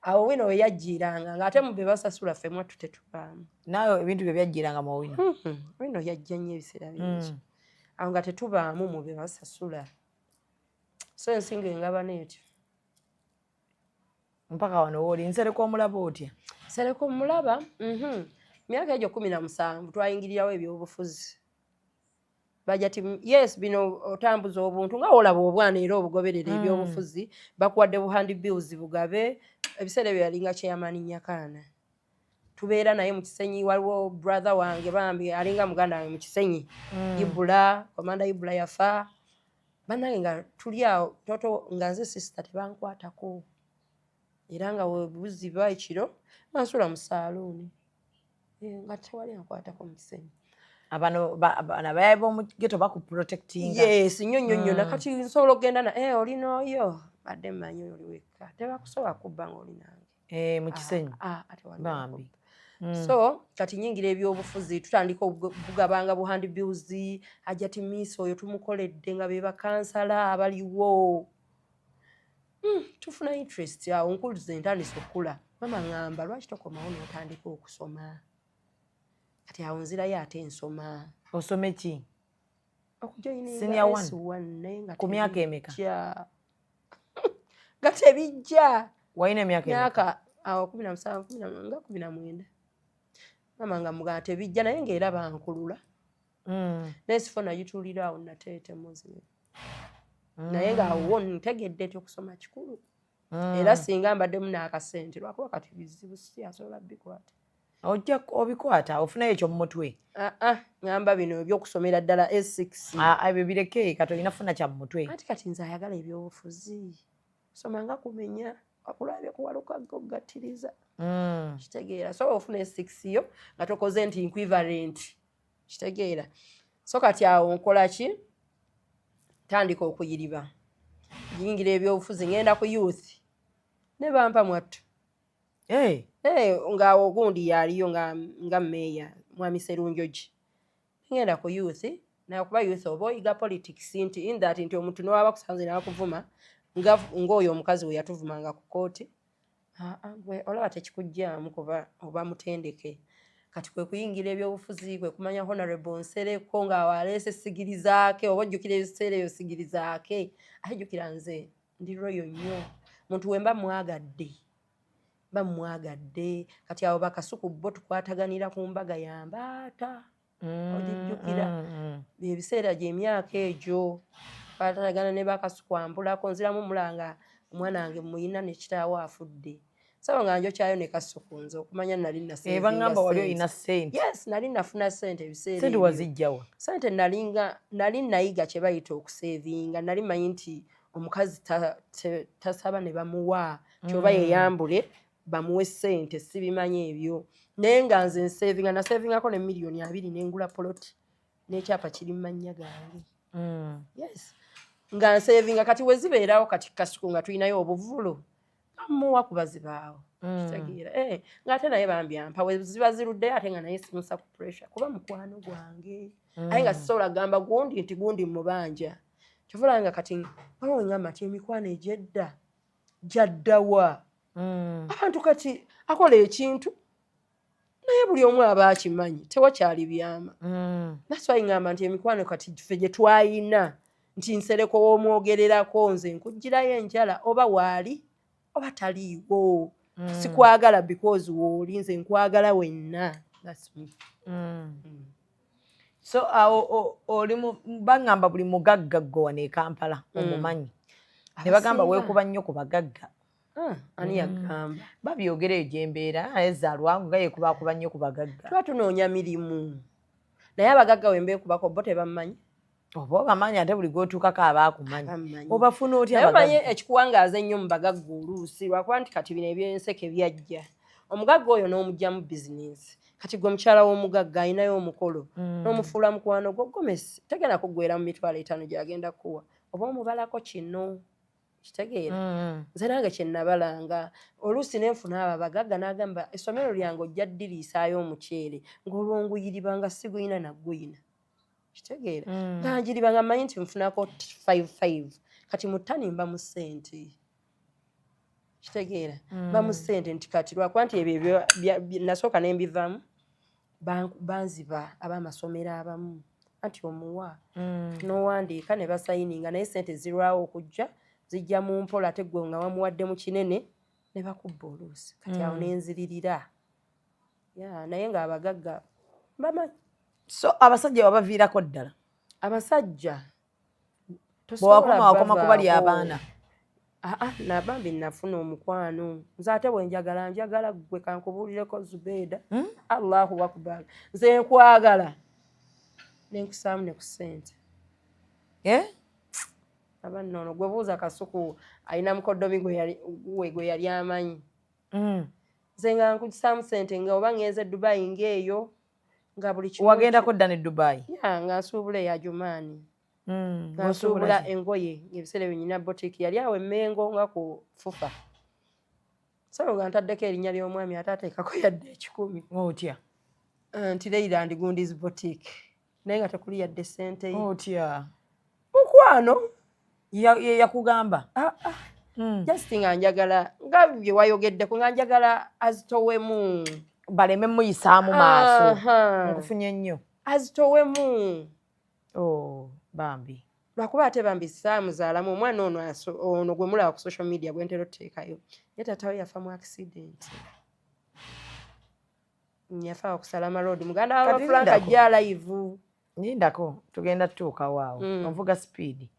awo wino we yajjiranga ng'ate mu be basasula ffe mwattu tetubaamu naawe ebintu bye byajjiranga mu wino wino yajja nnyo ebiseera bingi awo nga tetubaamu mu be basasula so ensinga engaba neetyo mpaka wano wooli nsereko omulaba otya sereko omulaba myaka egyo 17 twayingirirawo ebyobufuzi bajja ti yes bino otambuza obuntu nga olaba obwana era obugoberera ebyobufuzi bakuwadde buhandi bills bugabe ebiseera ebyo yalinga kyeyamani Nyakaana tubeera naye mu Kisenyi waliwo brother wange bambi alinga muganda wange mu Kisenyi Ibula komanda Ibula yafa banange nga tuli awo toto nga nze sister tebankwatako era nga webuziba ekiro bansula mu salooni nga tewali ankwatako mu Kisenyi abano bayaye b'omu ghetto bakuprotectinga yes nnyo nakati nsobola okugenda na olina oyo badde mmanyi oli wekka tebakusobola kubba nga oli nange mu Kisenyi bambi so kati nyingira ebyobufuzi tutandika okugabanga buhandi bills ajja ti miss oyo tumukoledde nga be bakansala abaliwo tufuna interest awo nkuluze ntandise okula mama ngamba lwaki tokomawo n'otandika okusoma kati awo nzirayo ate ensoma osome ki okujoyininga S1 ku myaka emeka nga tebijja wayina emyaka awo 17 nga 19 mama nga mugamba tebijja naye ng'era bankulula nesifo nagituulira awo nateete muzibu naye ng'awo ntegedde okusoma kikulu era singa mbaddemu n'akasente lwakuba kati bizibu siyasobola bikwata ojja obikwata ofunayo ekyo mu mutwe ngamba bino ebyokusomera ddala S6 ebyo bireke kati olina funa kya mu mutwe kati nze ayagala ebyobufuzi soma nga kumenya wakulabye kuwalukaga okugattiriza kitegeera so ofuna S6 yo nga tokoze nti equivalent kitegeera so kati awo nkola ki tandika okuyiriba yingira ebyobufuzi ngenda ku youth ne bampa mwattu ng'awo gundi yaliyo nga meeya mwami Serunjoji ngenda ku youth nakuba youth oba oyiga politics nti in that nti omuntu n'owaba kusanze n'akuvuma ng'oyo omukazi we yatuvumanga ku kooti gwe olaba tekikujjaamu kuba oba mutendeke kati kwe kuyingira ebyobufuzi kwe kumanya honorable Nsereko nga waleese sigiri zaake oba ojjukira ebiseera ebyo sigiri zaake ajjukira nze ndi royo nnyo muntu we mba mwaagadde kati awo bakasuku bo tukwataganira ku mbaga ya Mbaata ogijjukira ebiseera gy'emyaka egyo kwatagana ne bakasuku ambulako nziramu mulanga omwana wange muyina ne kitaawo afudde sawa nga njokyayo ne kasuku nze okumanya nali bangamba wali olina sente yes nali nafuna sente ebiseera sente wazijjawa sente nali nayiga kye bayita okusevinga nali manyi nti omukazi tasaba ne bamuwa kyoba yeyambule bamuwe sente sibimanyi ebyo naye nga nze nsevinga nasevingako ne miliyoni 2 nengula poloti n'ekyapa kiri mu mannya gange yes nga nsevinga kati wezibeerawo kati kasuku nga tulinayo obuvulu bamuwa kubazibaawo kitegeera ng'ate naye bambi ampa weziba ziruddeyo ate nga naye simusa ku pressure kuba mukwano gwange aye nga sisobola gamba gundi nti gundi mubanja kyovula nga kati waliwo ngamba ti emikwano egyedda jaddawa abantu kati akola ekintu naye buli omu aba akimanyi tewakyali byama. That's why ngamba nti emikwano kati ffe gye twayina nti Nsereko w'omwogererako nze nkugirayo enjala oba waali oba taliiwo. Sikwagala because wooli nze nkwagala wenna. That's me. So oli bagamba buli mugagga gwe wano e Kampala omumanyi. Ne bagamba weekuba nnyo ku bagagga. Ani yagamba? Babyogera egy'embeera ezaalwangu nga yeekubakuba nnyo ku bagagga. Tuba tunoonya mirimu. Naye abagagga we mbeekubako bo tebamanyi. Oba obamanyi ate buli gw'otuukako aba akumanyi. Obafuna otya abagagga? Naye abagagga? omanyi ekikuwangaaza ennyo mu bagagga oluusi lwakuba nti kati bino ebyenseke byajja. Omugagga oyo n'omugyamu bizinensi. Kati gwe mukyala w'omugagga ayinayo omukolo. N'omufuula mukwano gwo gomesi. Tegenda kuggwera mu mitwalo 5 gy'agenda kuwa. Oba omubalako kino. Kitegeera. Nze nange kye nabalanga. Oluusi ne nfuna abo abagagga n'agamba essomero lyange ojja ddiriisaayo omuceere ng'olwonguyiriba nga siguyina nagguyina. Kitegeera. Ganjiriba nga mmanyi nti nfunako 5 kati mu ttani mba mu ssente. Kitegeera. Mba mu ssente nti kati lwakuba nti ebyo nasooka ne mbivaamu banziba ab'amasomero abamu. Anti omuwa n'owandiika ne basayininga naye ssente zirwawo okujja zijja mu mpola ate gwe nga wamuwadde mu kinene ne bakubba oluusi. Kati awo ne nziririra. Naye ng'abagagga bamanyi. So abasajja wabaviirako ddala? Abasajja bw'awakoma kubali abaana? Nabambi nafuna omukwano. Nze ate bwe njagala ggwe kankubuulireko Zubeida. Allahu akbar. Nze nkwagala. Nenkusaamu ne ku ssente. Abannono gwe buuza Kasuku alina mukoddomi gwe yali amanyi. Nze nga nkusaamu ssente nga oba ngenze Dubai ng'eyo nga buli kimu. Wagendako dda ne Dubai? Nga nsuubula eya Jumaani. Nga nsuubula engoye ebiseera bye nyina boutique yali awo Emmengo nga ku Fufa. So nga ntaddeko erinnya ly'omwami ate ateekako yadde 10. Otya? Nti Leyland Gundi's boutique. Naye nga tekuli yadde ssente ye. Otya? Mukwano. Yakugamba? Just nga njagala nga bye wayogeddeko nga njagala azitowemu. Baleme muyisaamu maaso. Nkufunye nnyo. Azitowemu. Bambi. Lwakuba ate bambi saamuzaalamu omwana ono gwe mulaba ku social media gwe ntera otuteekayo. Ye taatawe yafa mu accident. Yafa ku Salama Road. Muganda wa Frank ajja live. Nindako tugenda tutuukawo awo. Onvuga speed.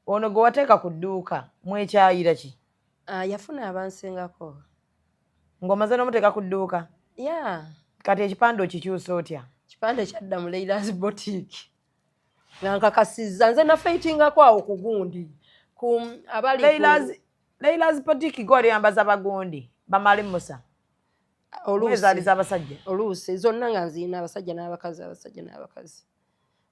Ono gwe wateeka ku dduuka mwekyayira ki? Yafuna abansingako. Ng'omaze n'omuteeka ku dduuka? Kati ekipande okikyusa otya? Ekipande kyadda mu Leyla's boutique. Nga nkakasizza nze nafeitingako awo ku gundi. Leyla's boutique gwe yambaza bagundi bamale Musa. Olwezaliza abasajja. Oluusi zonna nga nzirina abasajja n'abakazi.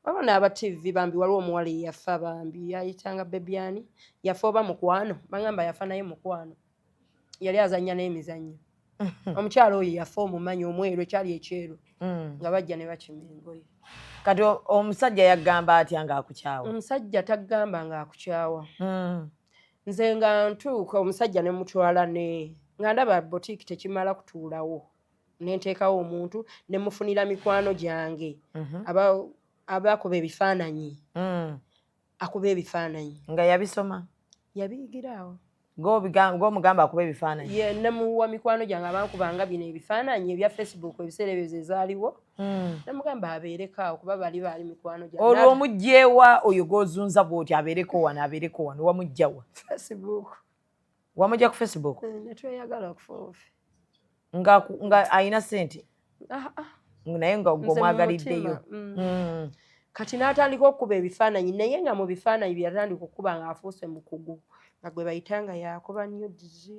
Waba n'aba TV bambi waliwo omuwala yafa bambi yayitanga Bebiani yafa oba mukwano bagamba yafa naye mukwano yali azannya n'emizannyo. Omukyalo oyo yafa omumanyi omweru ekyali ekyeru nga bajja ne bakima engoye. Kati omusajja yagamba atya ng'akukyawa? Omusajja tagamba ng'akukyawa. Nze nga ntuuka omusajja ne mutwala nga ndaba boutique tekimala kutuulawo ne nteekawo omuntu ne mufunira mikwano gyange abakuba ebifaananyi. Akuba ebifaananyi. Nga yabisoma? Yabiyigiraawo. Ng'omugamba akuba ebifaananyi? Ye ne muwa mikwano gyange abankubanga bino ebifaananyi ebya Facebook ebiseera ebyo ze zaaliwo. Ne mugamba abeereko awo kuba bali mikwano gyange. Olwo omugjewa oyo gw'ozunza bw'oti abeereko wano wamugjawa? Facebook. Wamugja ku Facebook? Ne tweyagala okufuufi. Nga ayina ssente? Naye nga gw'omwagaliddeyo. Kati n'atandika okukuba ebifaananyi naye nga mu bifaananyi bye yatandika okukuba ng'afuuse mukugu nga gwe bayitanga yakuba nudes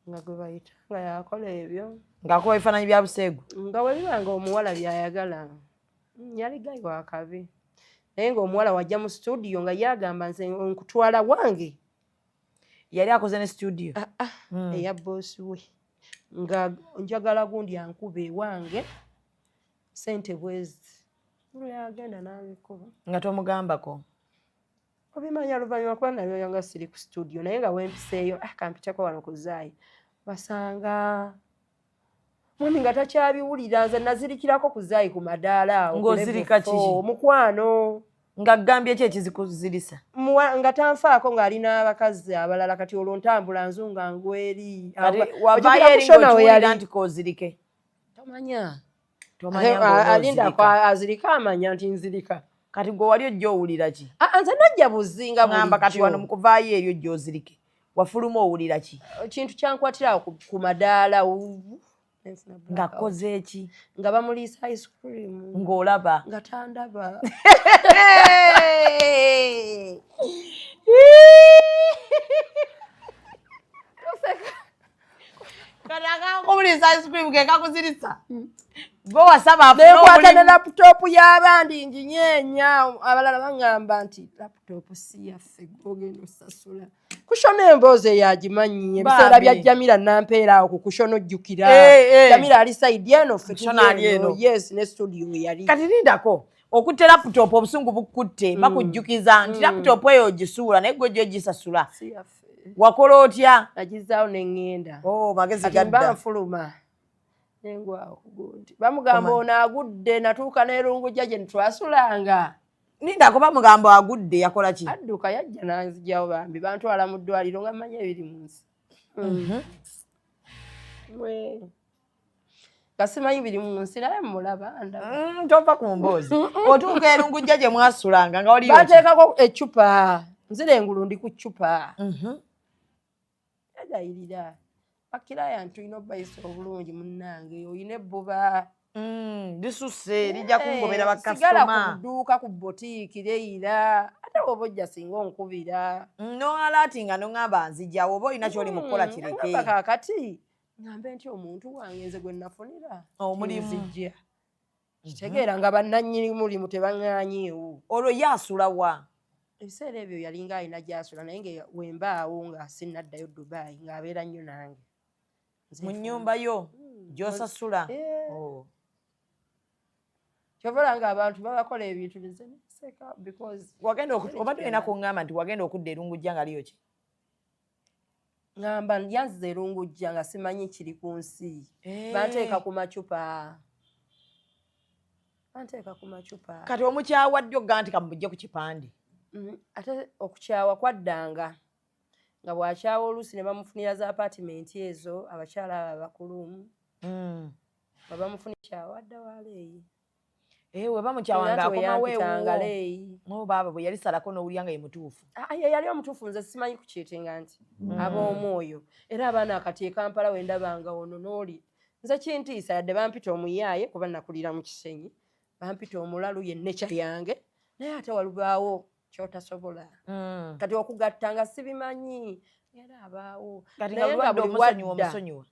nga gwe bayitanga yakola ebyo. Ng'akuba ebifaananyi bya buseegu? Nga bwe biba ng'omuwala by'ayagala. Yali gayi wa kabi. Naye ng'omuwala wajja mu studio nga yagamba nze nkutwala wange. Yali akoze ne studio? Eya boosi we. Nga njagala gundi ankuba ewange ssente bwezi. Olwo yagenda n'abikuba. Nga tomugambako? Obimanya luvannyuma kuba nabyo nga siri ku studio naye nga wempiseeyo kampiteko wano ku Zaayi basanga mwami nga takyabiwulira nze nazirikirako kuzaayi ku madaala awo ng'ozirika ki mukwano nga gambye ki ekizikuzirisa nga tanfaako ng'alina abakazi abalala kati olwo ntambula nzunga ngweri wavaayo eringokiwulira nti koozirike tomanya alinda azirika amanya nti nzirika kati gwe wali ojja owulira ki nze najja buzinga ngamba kati wano mukuvaayo eri ojja ozirike wafuluma owulira ki kintu kyankwatirawo ku madaala nga koze eki nga bamuliisa ice cream ng'olaba nga tandaba kati akankumuliisa ice cream ke kakuzirisa gwe wasaba nekwata ne laputopu y'abandi nginyeenya abalala baŋŋamba nti laputopu si yaffe ogenda osasula kushono emboozi eyagimanyi ebiseera bya Jamila nampeera awo ku kushono ojjukira Jamila ali saidi eno yes ne studio yali kati lindako okutte laputopu obusungu bukutte bakujjukiza nti laputopu eyo ogisuula naye gwe ojja ogisasula wakola otya nagizaawo neŋŋenda magezi gadda nfuluma nengwawo kugundi bamugamba ono agudde natuuka n'erungujja gye ntwasulanga nindako bamugamba agudde yakola ki adduka yajja nanzijawo bambi bantwala mu ddwaliro nga manya ebiri mu nsi nga simanyi biri mu nsi naye mulaba tova ku mboozi otuuka erungujja gye mwasulanga nga waliyo bateekako eccupa nzira engulu ndi ku ccupa yagayirira akiraya ntulina obbayisa obulungi munnange oyina ebbuba lisusse lijja kungobera bakasitoma sigala ku dduuka ku botiiki leira ate woba ojja singa onkubira noalaati nga noŋŋamba nzijjawo oba olina kyoli mu kukola kireke kakati ŋŋambe nti omuntu wange nze gwe nafunira omulimuzijja kitegeera nga bannannyini mulimu tebaŋŋaanyeewo olwo ye asula wa ebiseera ebyo yalinga alina gy'asula naye nga wembaawo nga sinnaddayo Dubai ng'abeera nnyo nange mu nnyumba yo gy'osasula kyobola nga abantu babakola ebintu neseka because wagenda oba tulina kuŋŋamba nti wagenda okudda erungujja nga liyo ki ŋŋamba yanziza erungujja nga simanyi kiri ku nsi banteeka ku macupa kati omukyawaddyo ga nti kamujje ku kipande ate okukyawa kwaddanga nga bw'akyawa oluusi ne bamufunira za apatimenti ezo abakyala abo abakulu babamufunira kyawa adda waleeyi we bamukyawanga akomaweewo baaba bwe yali salako n'owulira nga ye mutuufu yali omutuufu nze simanyi kukiitinga nti ab'omwoyo era abaana akati e Kampala wendabanga ono n'oli nze kintiisa yadde bampita omuyaaye kuba nakulira mu Kisenyi bampita omulalu ye necha yange naye ate walubaawo kyotasobola kati okugattanga sibimanyi era abaawo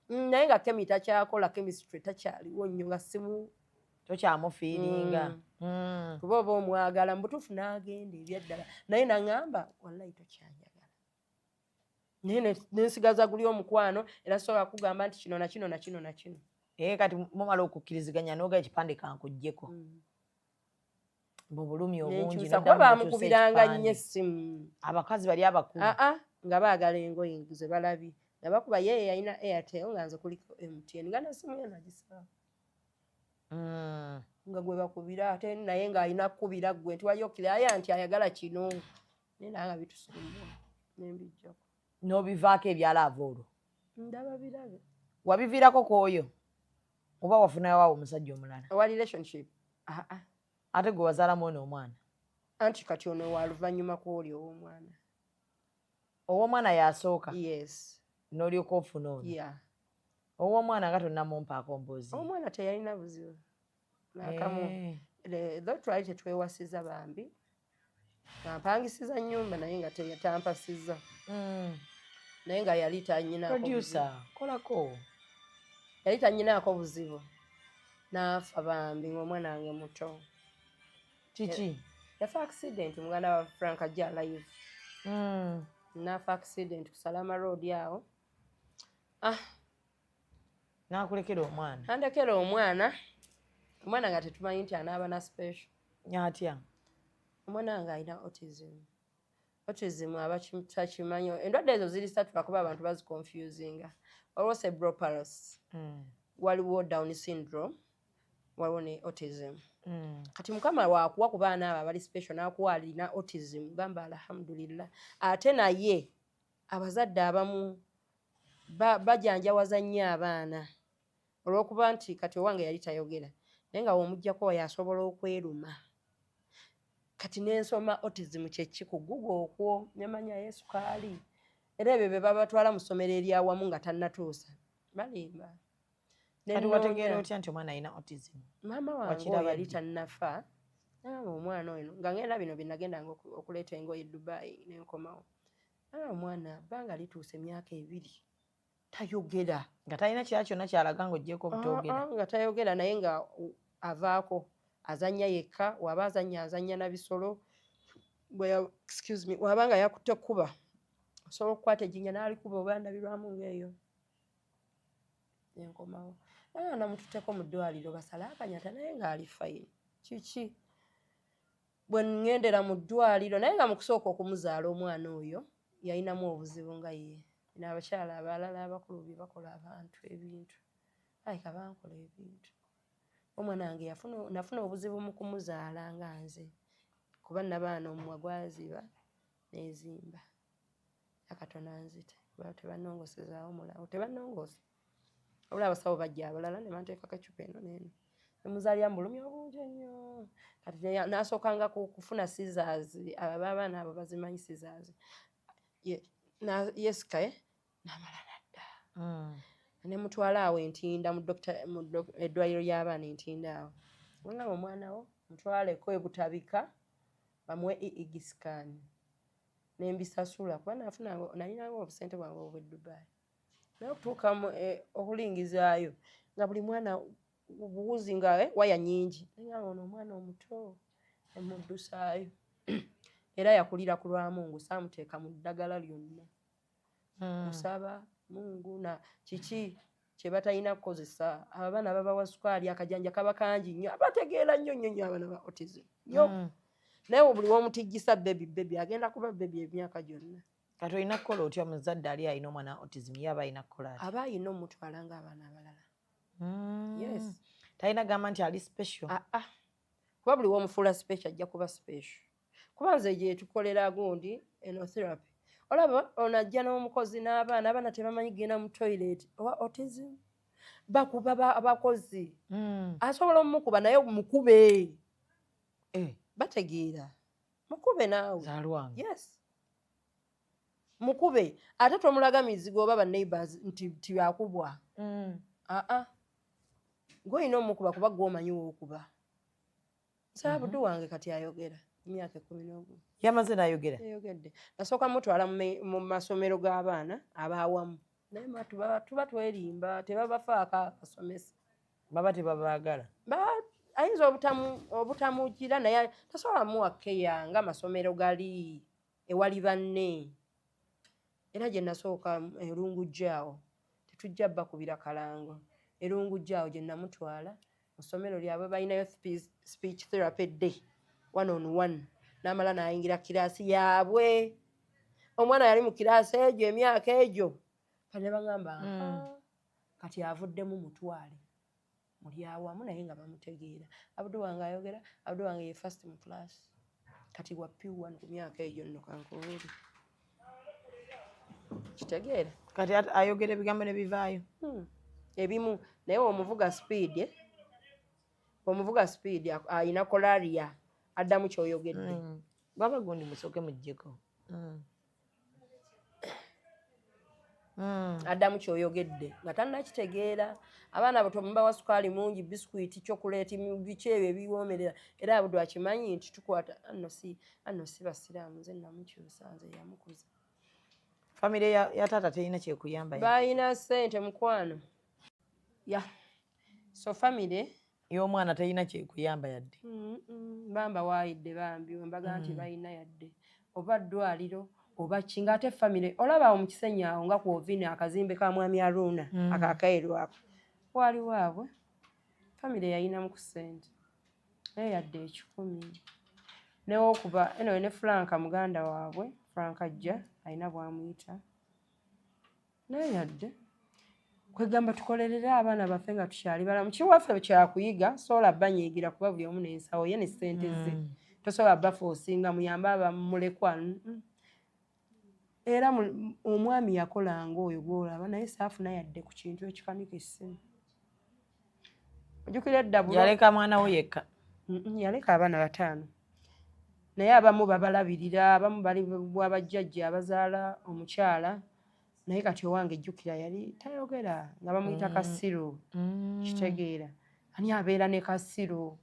naye nga kemi takyakola chemistry takyaliwo nnyo nga simu tokyamufiiringa kuba oba omwagala mubutuufu n'agenda ebyaddala naye naŋŋamba wallahi tokyanjagala naye nensigaza guli omukwano era sobola kugamba nti kino nakino nakino nakino kati mumala okukkiriziganya n'oga ekipande kankuggyeko bubulumi obungi kuba bamukubiranga nnyo essimu abakazi bali abakulu nga baagala engoye ze balabye nga bakuba yeye yalina Airtel nga nze kuliko MTN nga nesimu ye nagisaba nga gwe bakubira ate naye ng'alina kukubira gwe nti wali okiraya nti ayagala kino naye naye nga bitusumbuwa nembijjako n'obivaako ebyalaava olwo ndaba birabe wabiviirako kwoyo oba wafunayo waawo omusajja omulala owa relationship ate gwe wazaalamu ono omwana anti kati ono wa luvannyuma kw'oli ow'omwana ow'omwana yasooka yes n'olyoka ofuna ono ow'omwana nga tonnamumpaako mboozi omwana teyalina buzibu nakamu tho twali tetwewasiza bambi ampangisiza nnyumba naye nga tampasiza naye nga yali kolako yali tanyinaako buzibu n'afa bambi ng'omwana wange muto kiki yafa accident muganda wa Frank ajja live n'afa accident ku Salama Road awo n'akulekera omwana andekera omwana nga tetumanyi nti anaaba na special atya omwana nga alina autism abatakimanyi endwadde ezo ziri 3 lwakuba abantu baziconfusinga olwo cerebral palsy waliwo Down syndrome waliwo ne autism. Kati mukama wakuwa ku baana abo abali special n'akuwa alina autism gamba alhamdulillah. Ate naye abazadde abamu bajanjawaza nnyo abaana olw'okuba nti kati owange yali tayogera naye nga w'omuggyako yasobola okweruma. Kati n'ensoma autism kyeki ku Google okwo nemanya yesukaali era ebyo bye babatwala mu ssomero eryawamu nga tannatuusa balimba. Kati wategeera otya nti omwana alina autism? Maama wange yali tannafa omwana oyo nga ngenda bino bye nagendanga okuleeta engoye Dubai n'enkomawo. Omwana bbanga lituuse emyaka 2 tayogera nga talina kirala kyonna kyalaga ng'oggyeko obutogera. Nga tayogera naye nga avaako azannya yekka, waba azannya na bisolo waba nga yakutte kuba osobola okukwata ejjinja n'alikuba oba ndabirwamu ng'eyo enkomawo. Namututteko mu ddwaliro basale akanyata naye ng'ali fayini. Kiki bwe ŋŋendera mu ddwaliro naye nga mu kusooka okumuzaala omwana oyo yalinamu obuzibu nga ye. N'abakyala abalala abakulu bye bakola abantu ebintu alika bankola ebintu. Omwana wange nafuna obuzibu mu kumuzaala nga nze kuba nabaana omumwa gwaziba n'ezimba akatona nzita tebanongosezaawo mulawo tebanongosa olwo abasawo bajja abalala ne banteekako ecupa eno n'eno nemuzaalira mu bulumi obungi ennyo. Kati n'asookanga kufuna scissors abaana abo bazimanyi scissors yesikaye n'amala nadda. Nemutwala awo entinda mu eddwaliro ly'abaana entinda awo nga omwana wo mutwaleko ebutabika bamuwe EEG scan nembisasula kuba nalinanga obusente bwange obw'e Dubai naye okutuuka okulingizaayo nga buli mwana obuwuzi nga waya nnyingi naye ono omwana omuto emuddusaayo era yakulira ku lwamungu saamuteeka mu ddagala lyonna. Musaba Mungu na kiki kye batalina kukozesa abaana babawa sukaali akajanja kaba kangi nnyo abategeera nnyo abaana ba autism nnyo naye buli w'omutijjisa bebi agenda kuba bebi emyaka gyonna. Kati olina kukola otya omuzadde ali alina omwana autism ye aba alina kukola ati? Aba alina omutwala ng'abaana abalala. Yes. Talina gamba nti ali special? Kuba buli w'omufuula special ajja kuba special. Kuba nze gye tukolera gundi eno therapy olaba onajja n'omukozi n'abaana tebamanyi genda mu toilet owa autism bakuba abakozi asobola omukuba naye mukube bategeera mukube naawe zaalwange. Yes mukube ate tomulaga mizigo oba ba neighbors nti yakubwa. Gw'olina omukuba kuba gw'omanyi w'okuba. Nsaabudu wange kati ayogera emyaka 11 yamaze n'ayogera. Yayogedde nasooka mutwala mu masomero g'abaana abaawamu naye tuba twerimba tebabafaako akasomesa baba tebabaagala ayinza obutamugira naye tasobola muwa keya nga amasomero gali ewali banne. Era gye nasooka erungujjaawo tetujja bakubira kalango erungujjaawo gye namutwala mu ssomero lyabwe balinayo speech therapy day 1-on-1 n'amala n'ayingira kiraasi yaabwe. Omwana yali mu kiraasi egyo emyaka egyo kati ne bagamba kati avuddemu mutwale muli awamu naye nga bamutegeera. Abdu wange ayogera Abdu wange ye first mu class kati wa P1 ku myaka egyo nno kankubuuli kitegeera kati ayogera ebigambo ne bivaayo ebimu naye omuvuga speed ayina kolaria addamu kyoyogedde. Baba gundi musooke muggyeko addamu kyoyogedde nga tannakitegeera. Abaana abo tomubawa sukaali mungi bisikuiti chocolate biki ebyo ebiwoomerera era Abdu akimanyi nti tukwata anno si basiraamu nze namukyusa nze yamukuza. Famire ya taata terina kyekuyamba balina ssente mukwano so famire y'omwana terina kyekuyamba yadde bamba waayidde bambi wembaga nti balina yadde oba ddwaliro oba kinga ate famire olaba awo mu Kisenyi awo nga ku ovini akazimbe ka mwami Aruna akakairo ako wali waabwe famire yayinamu ku ssente naye yadde 10 newokuba eno ne Franka muganda waabwe Franka ajja alina bwamuyita naye yadde kwegamba tukolerera abaana baffe nga tukyali balamu kiwaffe kyakuyiga sobola banyiigira kuba buli omu n'ensawo ye ne ssente ze tosobola baffe osinga muyambe abamulekwa era omwami yakolanga oyo gwolaba naye saafuna yadde ku kintu ekikanika essimu ojjukira edda yaleka mwana we yekka yaleka abaana 5 naye abamu babalabirira abamu bali bwabajjajja abazaala omukyala naye kati owange ejjukira yali tayogera nga bamuyita Kasiru kitegeera ani abeera ne Kasiru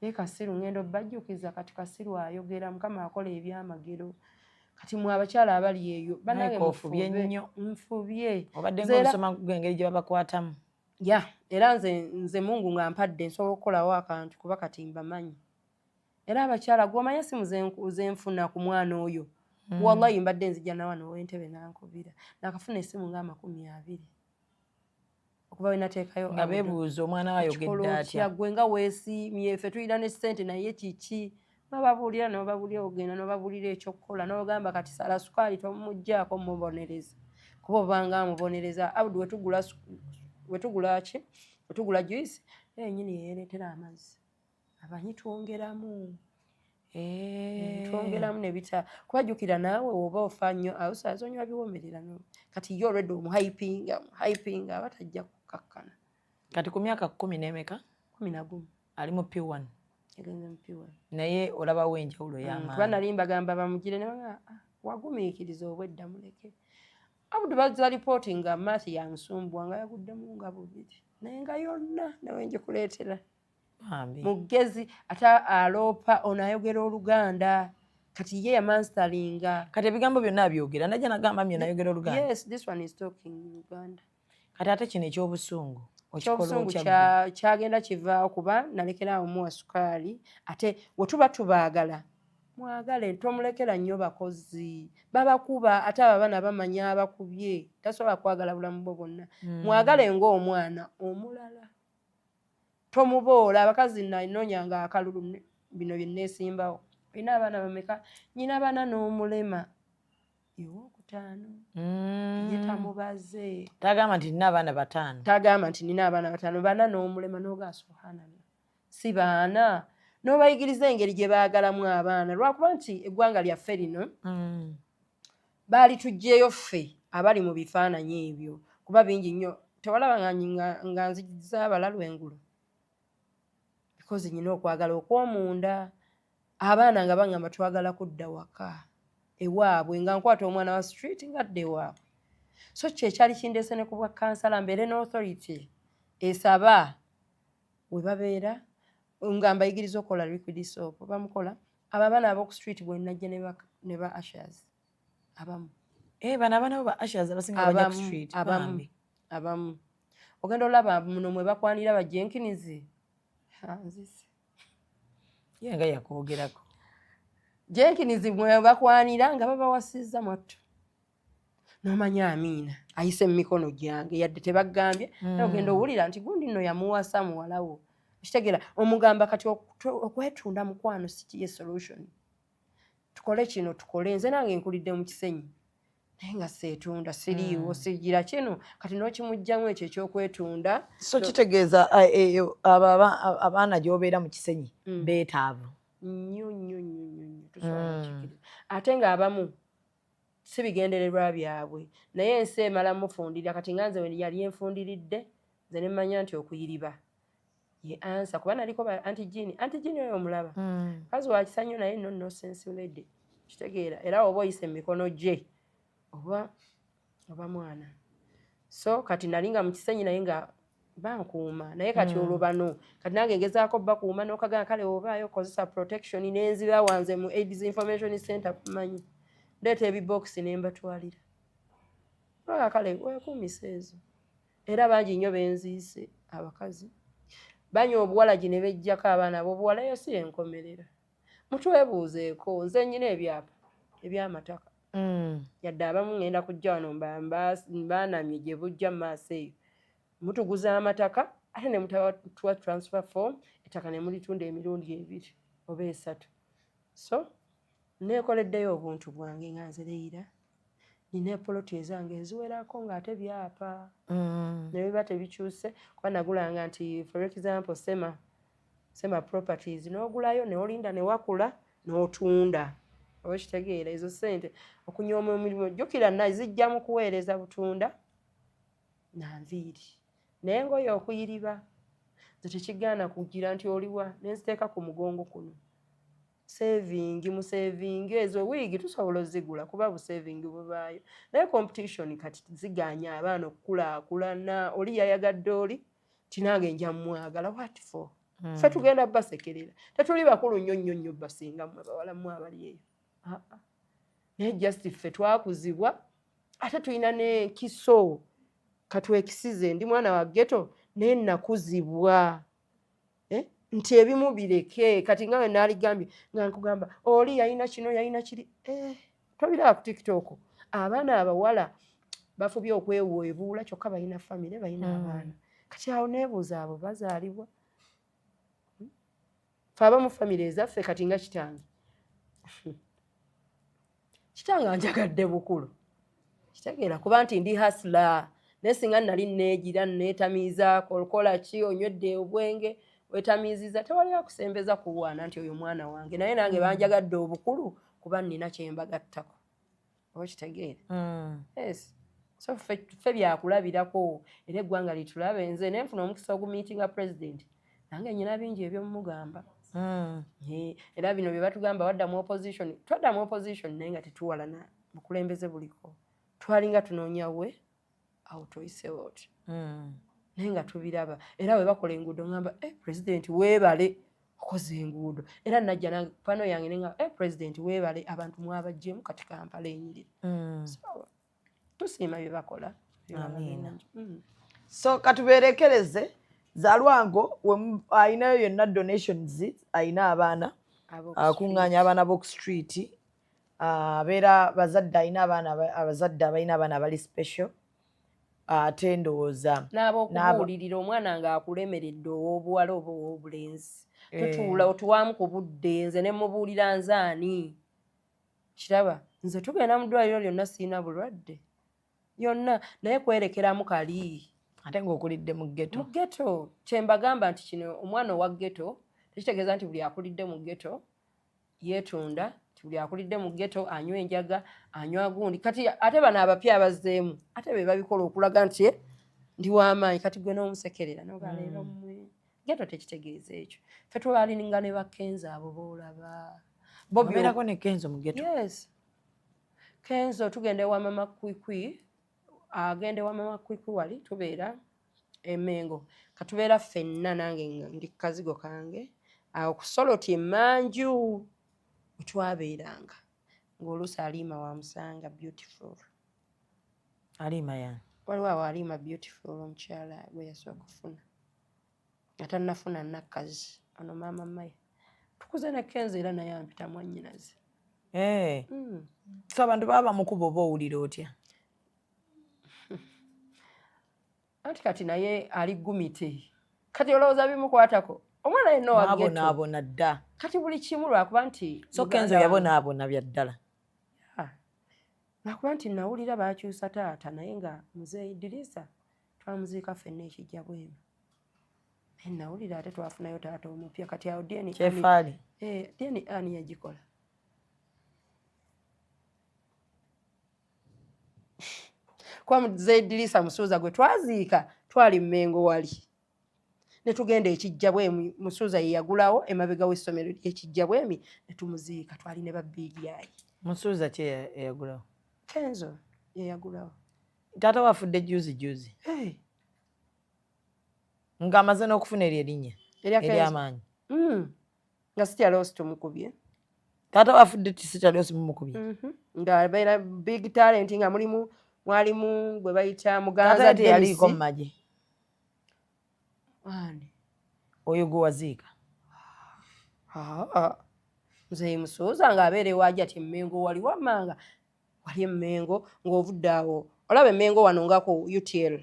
naye Kasiru ngendo bajjukiza kati Kasiru ayogera mukama akola ebyamagero kati mwe abakyala abali eyo banange mufubye nnyo nfubye obadde ng'olusoma gw'engeri gye babakwatamu ya era nze Mungu nga mpadde nsobola okukolawo akantu kuba kati mbamanyi era abakyala gw'omanya simu zenfuna ku mwana oyo wallahi mbadde nzija na wano w'entebe nankubira nakafuna essimu nga 20 okuba we nateekayo nga beebuuza omwana we ayogedde atya gwe nga weesiimye ffe tulina ne ssente naye kiki nobabuulira nobabuulira ogenda nobabuulira ekyokukola nogamba kati sala sukaali tomuggyako mubonereza kuba obanga amubonereza Abdu wetugula juice yenyini yeereetera amazzi abanyi twongeramu twongeramu nebita kubajjukira naawe oba ofa nnyo awusaza onywa biwomerera kati yo already omuhypinga abatajja kukakkana kati ku myaka 10 n'emeka 11 ali mu P1 yagenze mu P1 naye olabawo enjawulo y'amaanyi kuba nali mbagamba bamugire ne banga wagumiikiriza obwedda muleke Abdu bazza lipooti nga Mati yamusumbwa nga yaguddemu nga 2 naye nga yonna nawe njikuleetera mugezi ate aloopa ono ayogera Oluganda kati ye yamanstalinga kati ebigambo byonna abyogera najja nagamba myo nayogera Oluganda yes this one is talking Luganda kati ate kino ekyobusungu ekyobusungu kyagenda kivaawo kuba nalekeraawo muwa sukaali ate wetuba tubaagala mwagale tomulekera nnyo bakozi babakuba ate abaana bamanya abakubye tasobola kwagala bulamu bwo bwonna mwagale ng'omwana omulala tomuboola abakazi nanoonyanga akalulu bino bye neesimbawo olina abaana bameka nyina abaana n'omulema ewokutaano ye tamubaze tagama nti nina abaana 5 tagamba nti nina abaana 5 bana n'omulema n'oga subhanallah si baana n'obayigiriza engeri gye baagalamu abaana lwakuba nti eggwanga lyaffe lino baali tuggyeyo ffe abali mu bifaananyi ebyo kuba bingi nnyo tewalaba nga nzigiza abalalu engulu because nyina okwagala okw'omunda abaana nga bangamba twagala kudda waka ewaabwe nga nkwata omwana wa street nga adda ewaabwe so kyekyali kindeese ne ku bwa kansala mbeere n'authority esaba we babeera nga mbayigiriza okukola liquid soap bamukola abo abaana ab'oku street bwe najja ne ba ashers abamu bano abaana bo ba ashers abasinga bajja ku street abamu ogenda olaba muno mwe bakwanira ba Jenkins nzise ye nga yakwogerako Jenkins mwe bakwanira nga babawasizza mwattu n'omanya Amiina ayise mu mikono gyange yadde tebagambye ogenda owulira nti gundi nno yamuwasa muwalawo kitegeera omugamba kati okwetunda mukwano si ye solution tukole kino tukole nze nange nkulidde mu kisenyi naye nga seetunda siriiwo sigira kino kati n'okimugjamu ekyo ekyokwetunda so kitegeeza abaana gy'obeera mu kisenyi beetaavu nnyo ate nga abamu si bigendererwa byabwe naye ensi emala mufundira kati nga nze yali enfundiridde nze ne mmanya nti okuyiriba ye ansa kuba naliko ba antigini oyo omulaba kazi wa kisanyo naye no sense lady kitegeera era oba oyise emikono gye oba mwana so kati nalinga mu kisenyi naye nga bankuuma naye kati olwo bano kati nange ngezaako bakuuma n'okagana kale obaayo kozesa protection n'enziba wanze mu AIDS Information Center kumanyi ndeeta ebibokisi ne mbatwalira kale weekuumisa ezo era bangi nnyo benziise abakazi banywa obuwalagi ne bejjako abaana b'obuwala yo si enkomerera mutwebuuzeeko nze nnyina ebyapa eby'amataka yadde abamu ngenda kujja wano mbaanamye gye bujja mu maaso eyo mutuguza amataka ate ne mutatuwa transfer form ettaka ne mulitunda emirundi 2 oba 3 so neekoleddeyo obuntu bwange nga nze leira nina poloti ezange eziwerako ng'ate byapa ne biba tebikyuse kuba nagulanga nti for example sema properties n'ogulayo neolinda newakula n'otunda oba kitegeera ezo ssente okunyooma omirimu jjukira nazijja mu kuweereza butunda nanviiri n'engoye okuyiriba nze tekigaana kugira nti oliwa nenziteeka ku mugongo kuno mu ezo wiigi tusobola ozigula kuba busevingi bubaayo naye competition kati ziganya abaana okukulaakulana oli yayagadde oli tinange nja mwagala what for ffe tugenda basekerera tetuli bakulu nnyo basinga mmwe bawala mmwe abali eyo naye just ffe twakuzibwa ate tulina n'enkiso katwekisize ndi mwana wa ghetto naye nakuzibwa nti ebimu bireke kati nga we naaligambye nga nkugamba oli yalina kino yalina kiri tobiraba ku TikTok abaana abawala bafubye okweweebuula kyokka balina famire balina abaana kati awo neebuuza abo bazaalibwa fe abamu famire ezaffe kati nga kitange anjagadde bukulu kitegeera kuba nti ndi hasla naye singa nali neegira neetamiiza kola ki onywedde obwenge wetamiiziza tewali akusembeza kuwaana nti oyo mwana wange naye nange banjagadde obukulu kuba nina kyembagattako oba kitegeera yes so ffe byakulabirako era eggwanga litulabe nze nenfuna omukisa ogumiitinga president nange nyina bingi ebyomumugamba era bino bye batugamba waddamu opposition twaddamu opposition naye nga tetuwalana bukulembeze buliko twalinga tunoonya we awo toyisewo oti naye nga tubiraba era we bakola enguudo ngamba president weebale okoze enguudo era najja nange pano yange nenga president weebale abantu mwabajjemu kati Kampala enyirira so tusiima bye bakola so katuberekereze Zalwango ayinayo yonna donations ayina abaana akuŋŋaanya abaana Book Street abeera bazadde ayina abaana abazadde abalina abaana abali special ate ndowooza n'abokubuulirira omwana ng'akulemeredde ow'obuwala oba ow'obulenzi totuula otuwaamu ku budde nze ne mubuulira nzaani kiraba nze tugenda mu ddwaliro lyonna sirina bulwadde yonna naye kwerekeramu kali ate ng'okulidde mu ghetto kyembagamba nti kino omwana owa ghetto tekitegeeza nti buli akulidde mu ghetto yeetunda buli akulidde mu ghetto anywa enjaga anywa gundi kati ate bano abapya abazzeemu ate be babikola okulaga nti ndi w'amaanyi kati gwe n'omusekerera nogaleero mmwe ghetto tekitegeeza ekyo ffe twalinga ne bakenzo abo boolaba bobeerako ne kenzo mu ghetto yes kenzo tugenda ewa mama kwikwi agenda ewa mama kwikwi wali tubeera emengo katubeera ffenna nange ndi kazigo kange awo kusoloti emanju twabeeranga ng'oluusi Aliima wamusanga beautiful Aliima yani waliwo awo Aliima beautiful omukyala gwe yasooka kufuna atannafuna nakkazi ono maama maye tukuze ne kenzo era naye ampita mwannyinaze so abantu baba bamukuba oba owulira otya anti kati naye ali gumite kati olowooza bimukwatako omwana yenna wabonaabona dda kati buli kimu lwakuba nti so kenzo yabonaabona bya ddala lwakuba nti nawulira bakyusa taata naye nga muzeeyi Idirisa twamuziika ffenna ekijja bwemu naye nawulira ate twafunayo taata omupya kati awo kyefaali deni ani yagikola kuba muzeeyi Idirisa musuuza gwe twaziika twali Mmengo wali ne tugenda ekijja bwemi musuuza ye yagulawo emabega w'essomero ekijja bwemi ne tumuziika twali ne babbiibyayi musuuza ki eyagulawo kenzo ye yagulawo taata wafudde juzi ng'amaze n'okufuna eryo erinnya ery'amaanyi nga sityalosi tumukubye taata wafudde sityalosi mumukubye ng'abeera big talent nga mwalimu gwe bayita muganza teyaliiko mu magye ani oyo gwe waziika muzeeyi musuuza ng'abeera ewaajja ati Mmengo wali wammanga wali Mmengo ng'ovudde awo olaba Mmengo wano ngako UTL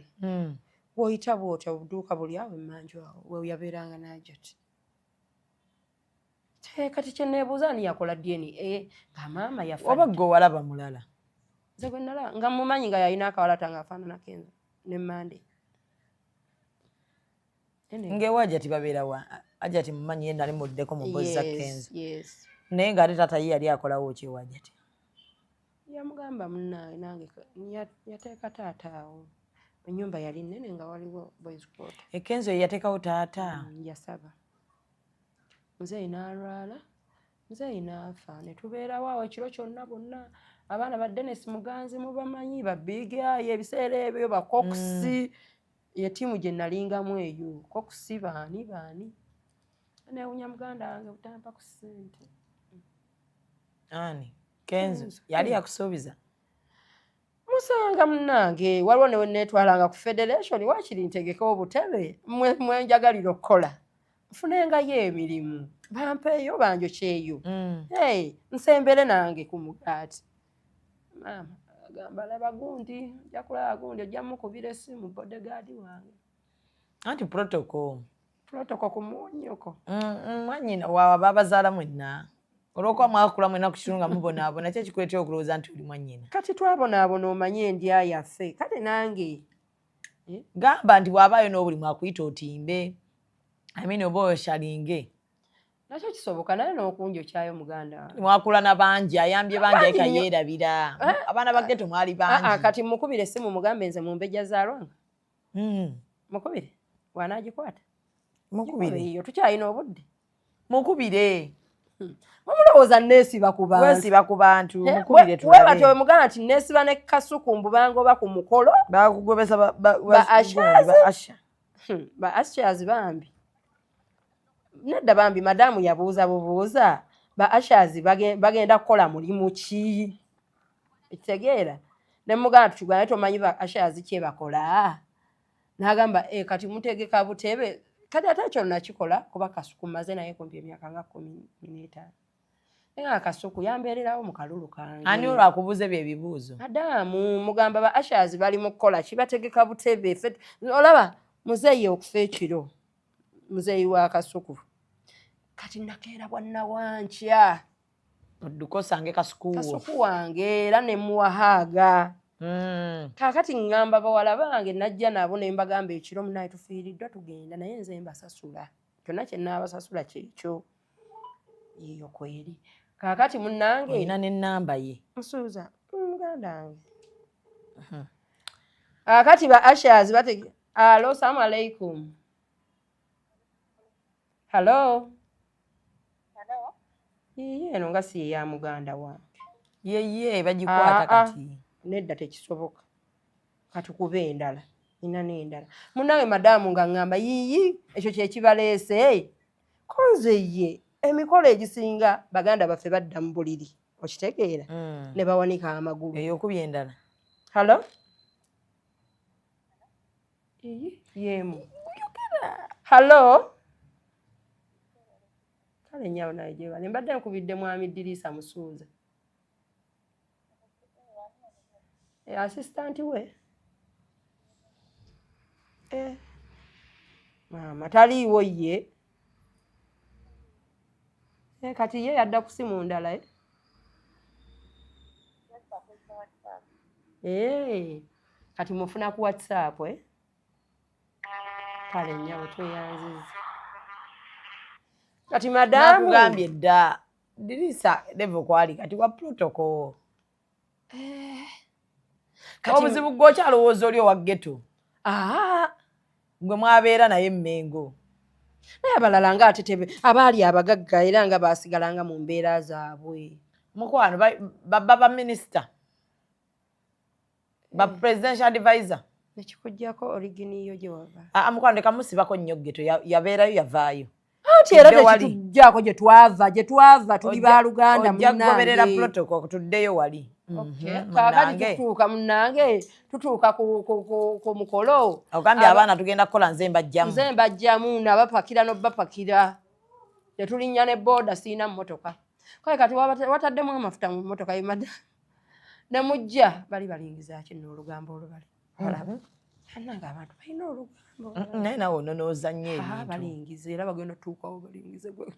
bw'oyita bw'otya obuduuka buli awo emmanju awo we yabeeranga n'ajati kati kye neebuuza ani yakola DNA nga maama yafa oba gwe walaba mulala nze gwe nalaba nga mumanyi nga yalina akawalata ng'afaanana Kenzo ne Mande. Ngewaja tibabeera wa Ajati mumanyi ye nali muddeko mu mbozi za Kenzo. Yes. Naye ng'ate taata ye yali akolawo ki Wajati? Yamugamba munnaye nange yateeka taata awo. Ennyumba yali nnene nga waliwo boys quarter. Kenzo ye yateekawo taata. Yasaba. Muzeeyi n'alwala, muzeeyi n'afa. Ne tubeerawo awo ekiro kyonna bonna. Abaana ba Dennis Muganzi mubamanyi, ba Big Eye, ebiseera ebyo, ba Coxi. Ye ttiimu gye nalingamu eyo. Coxi baani. Neewunya muganda wange butampa ku ssente. Ani? Kenzo yali yakusuubiza? Musanga munnange waliwo ne neetwalanga ku Federation waakiri ntegeka obutebe mwe njagalira okukola. Nfunengayo emirimu. Bampeeyo banjokyeyo. Nsembere nange ku mugaati. Maama agamba laba gundi, ojja kulaba gundi ojja mukubira essimu bodyguard wange. Anti protocol ku munyoko. Mwanyina wa babazaala mwenna. Olwokuba mwakula mwenna ku kitundu nga mubonaabona ki ekikuleetera okulowooza nti oli mwannyina? Kati twabonaabona omanye endya yaffe. Kale nange gamba nti bw'abaayo n'obulimu akuyita otimbe. Oba oshalinge. Nakyo kisoboka naye n'okunjokyayo muganda wange. Mwakula na bangi, ayambye bangi ayika yeerabira. Abaana ba ghetto mwali bangi. Kati mukubire essimu mugambe nze mu mbejja za Lwanga. Mukubire wanagikwata. Mukubire iyo tukyalina obudde. Mukubire. Mumulowooza neesiba ku bantu. Weesiba ku bantu. Mukubire tulabe. Wewe batyo muganda nti neesiba ne Kasuku mbubango oba ku mukolo. Bakugobesa ba Ashazi bambi. Nedda bambi madamu yabuuza bubuuza. Ba Ashazi bagenda kukola mulimu ki? Ekitegeera. Ne muganda tukugana tomanyi ba Ashazi kye bakola. N'agamba kati mutegeka butebe. Kati ate ekyo nakikola kuba Kasuku maze naye kumpi emyaka nga 15. Nga Kasuku yambeererawo mu kalulu kange. Ani olwakubuuza ebyo ebibuuzo? Adamu mugamba ba Ashazi bali mu kukola kibategeka butebe. Olaba muzeeyi okufa ekiro. Muzeeyi wa Kasuku. Kati nakeera bwanna wankya. Odduka osange Kasuku. Kasuku wange era ne muwahaaga. Kaakati ngamba bawala bange najja nabo ne mbagamba ekiro munaye tufiiriddwa tugenda naye nze mbasasula. Kyonna kye nnaabasasula kyekyo. Eyo kweri. Kaakati munnange. Olina n'ennamba ye. Musuuza muganda wange. Kaakati ba Ashazi batege. Alo, salamu alaikum. Hello. Eno nga si ya muganda wange. Ye bagikwata kati. Nedda tekisoboka. Katukube endala. Ina n'endala. Munnange madamu nga ngamba ekyo kye kibaleese. Konze ye emikolo egisinga baganda baffe badda mu buliri. Okitegeera? Ne bawanika amagulu. Ey'okubya endala. Hello? Yemu. Hello? Kale nyawo naye gye bali. Mbadde nkubidde mwami Dirisa Musuuza. Assistant we? Mama taliiwo ye. Kati ye yadda ku simu ndala kati mufuna ku WhatsApp Kale nyawo tweyanziza. Kati madamu nakugambye dda Dirisa level kwali kati wa protocol. Obuzibu gw'okyalowooza oli owa ghetto. Gwe mwabeera naye Mmengo. Naye abalala nga ate abaali abagagga era nga baasigalanga mu mbeera zaabwe. Mukwano ba minister. Ba presidential advisor. Nekikujjako originiyo gye wava. Mukwano leka musibako nnyo ghetto yabeerayo yavaayo. Anti era tekitujjako gye twava tuli ba Luganda munnange. Ojja kugoberera protocol tuddeyo wali. Kaakati tutuuka munnange tutuuka ku mukolo. Ogambye abaana tugenda kukola nze mbajjamu nabapakira n'obapakira. Tetulinnya ne boda siina mmotoka. Kale kati wataddemu amafuta mu mmotoka yimada. Ne mujja bali balingiza kino olugambo olubali. Olaba. Annanga abantu balina olugambo. Naye nawe ononooza nnyo ebintu. Balingiza era bagenda tuukawo balingize gwe.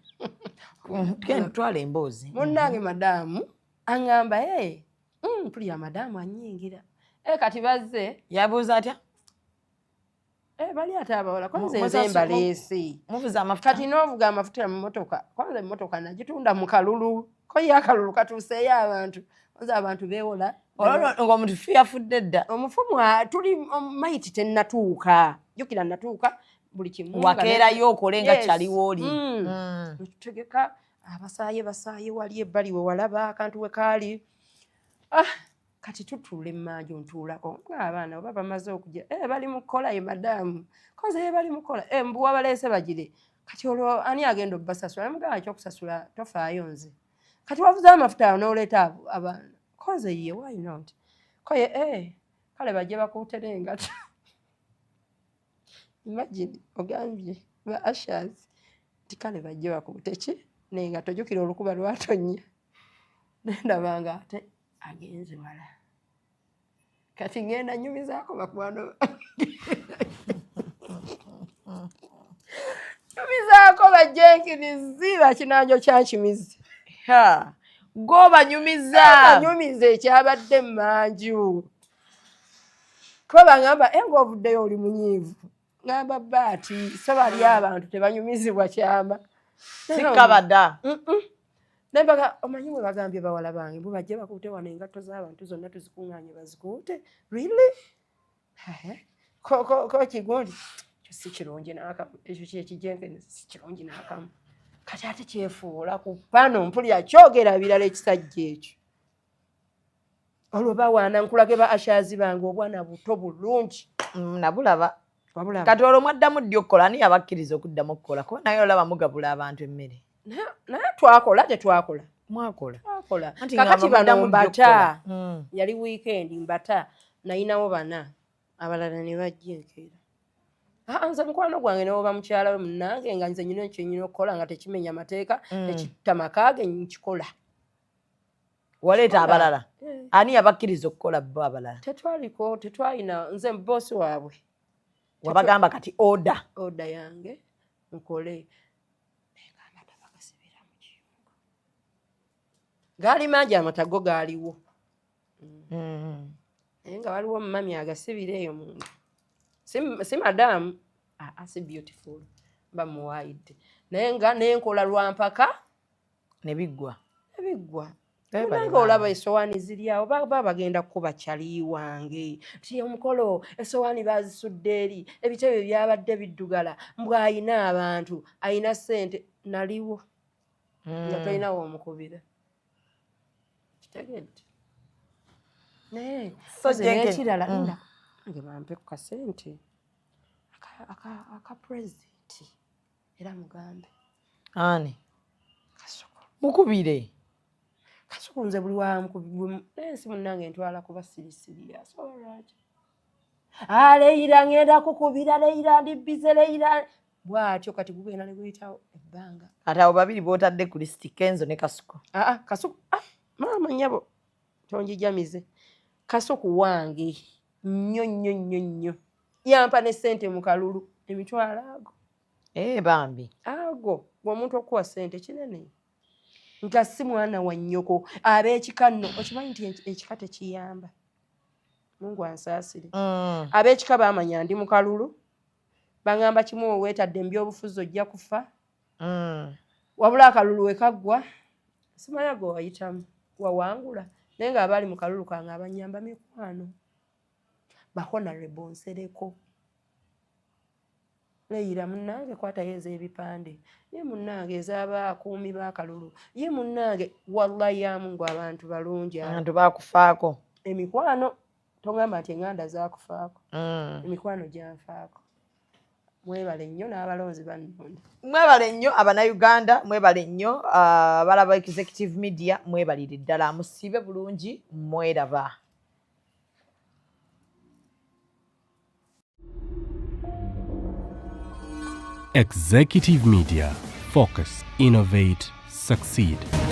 Tugenda twala emboozi. Munnange madamu angamba mpulira madamu anyingira kati bazze yabuuza atya bali ate abawala kwanza nze mbaleesi muvuza amafuta kati n'ovuga amafuta mu motoka kwanza emmotoka nagitunda mu kalulu ko ye akalulu katuuseeyo abantu oza abantu beewola ng'omuntu fi yafudde dda omufumu tuli maiti tennatuuka jjukira natuuka buli kimu wakeerayo okole nga kyaliwo oli tutegeka basaaye wali ebbali we walaba akantu we kaali kati tutuula emmanju ntuulako ng'abaana oba bamaze okujja bali mu kukola ye madamu koze ye bali mu kukola mbuwa baleese bagire kati olwo ani agenda obbasasula mugamba ekyokusasula tofaayo nze kati wavuze amafuta awo n'oleeta abaana koze ye why not koye kale bajje bakuutere engata imagine ogambye ba ashers ti kale bajje bakuute ki n'engato jjukira olukuba lwatonnya nendabanga ate agenze wala kati ngenda nyumizaako bakwano nyumizaako bajenkirizi bakinanjo kyankimizi gobanyumiza ekyabadde mmanju kuba bangamba ngaovuddeyo oli munyiivu ngamba baati so bali abantu tebanyumizibwa kyama sikabada nembaga omanyi bwe bagambye bawala bange bwe bajje bakuute wano engatto z'abantu zonna tuzikuŋŋaanye bazikuute really ko kigundi ekyo si kirungi n'akamu ekyo kyekijenkenezi si kirungi n'akamu kati ate kyefuula ku pano mpulira kyogera birala ekisajja ekyo olwo bawaana nkulage ba ashazi bange obwana buto bulungi nabulaba kati olwo mwaddamu ddi okukola ani yabakkiriza okuddamu okukola kuba naye olaba mugabula abantu emmere naye twakola tetwakola mwakola kakati bano mbata yali weekend mbata nayinawo bana abalala ne bajja enkeera nze mukwano gwange newoba mukyala we munnange nga nze nyina ekyenyina okukola nga tekimenya mateeka tekitta makaage nkikola waleeta abalala ani yabakkiriza okukola bo abalala tetwaliko tetwalina nze boosi waabwe wabagamba kati oda yange nkole gaali mangi amatago gaaliwo naye nga waliwo mumami agasibira eyo munda si madamu si beautiful bamuwaayidde naye nga nenkola lwampaka nebiggwa nange olaba esowaani ziri awo baba bagenda kukuba kyali wange ti omukolo esowaani bazisudde eri ebitebe byabadde biddugala mbw ayina abantu ayina ssente naliwo nga tolinawo omukubira kitegedde naye nekirala nge bampe ku kasente aka pulezidenti era mugambe ani mukubire kasukunze buli wamukubi ensi munnange ntwala kuba sirisiriya solwaki leira ngenda kukubira leira ndibbize leira bwatyo kati gugenda neguyitawo ebbanga kati abo babiri bootadde ku lisiti Kenzo ne Kasuku Kasuku maama nyabo tonjijamize Kasuku wange nnyo yampa ne ssente mu kalulu emitwalo ago bambi ago bw'omuntu okuwa ssente kinene nga si mwana wa nnyoko ab'ekika nno okimanyi nti ekika tekiyamba Mungu ansaasire ab'ekika baamanya ndi mu kalulu baŋŋamba kimu weetadde mbyobufuzi ojja kufa wabula akalulu we kaggwa simanya gwe wayitamu wawangula naye nga abaali mu kalulu kange abanyamba mikwano bahonorable nsereko leira munnange kwatayo ez'ebipande ye munnange ez'abakuumi b'akalulu ye munnange wallahi ya Mungu abantu balungi abantu bakufaako emikwano tongamba nti eŋŋanda zaakufaako emikwano gyanfaako mwebale nnyo n'abalonzi bannonda mwebale nnyo abannayuganda mwebale nnyo abalaba executive media mwebalire ddala musiibe bulungi mweraba Executive Media. Focus, innovate, succeed.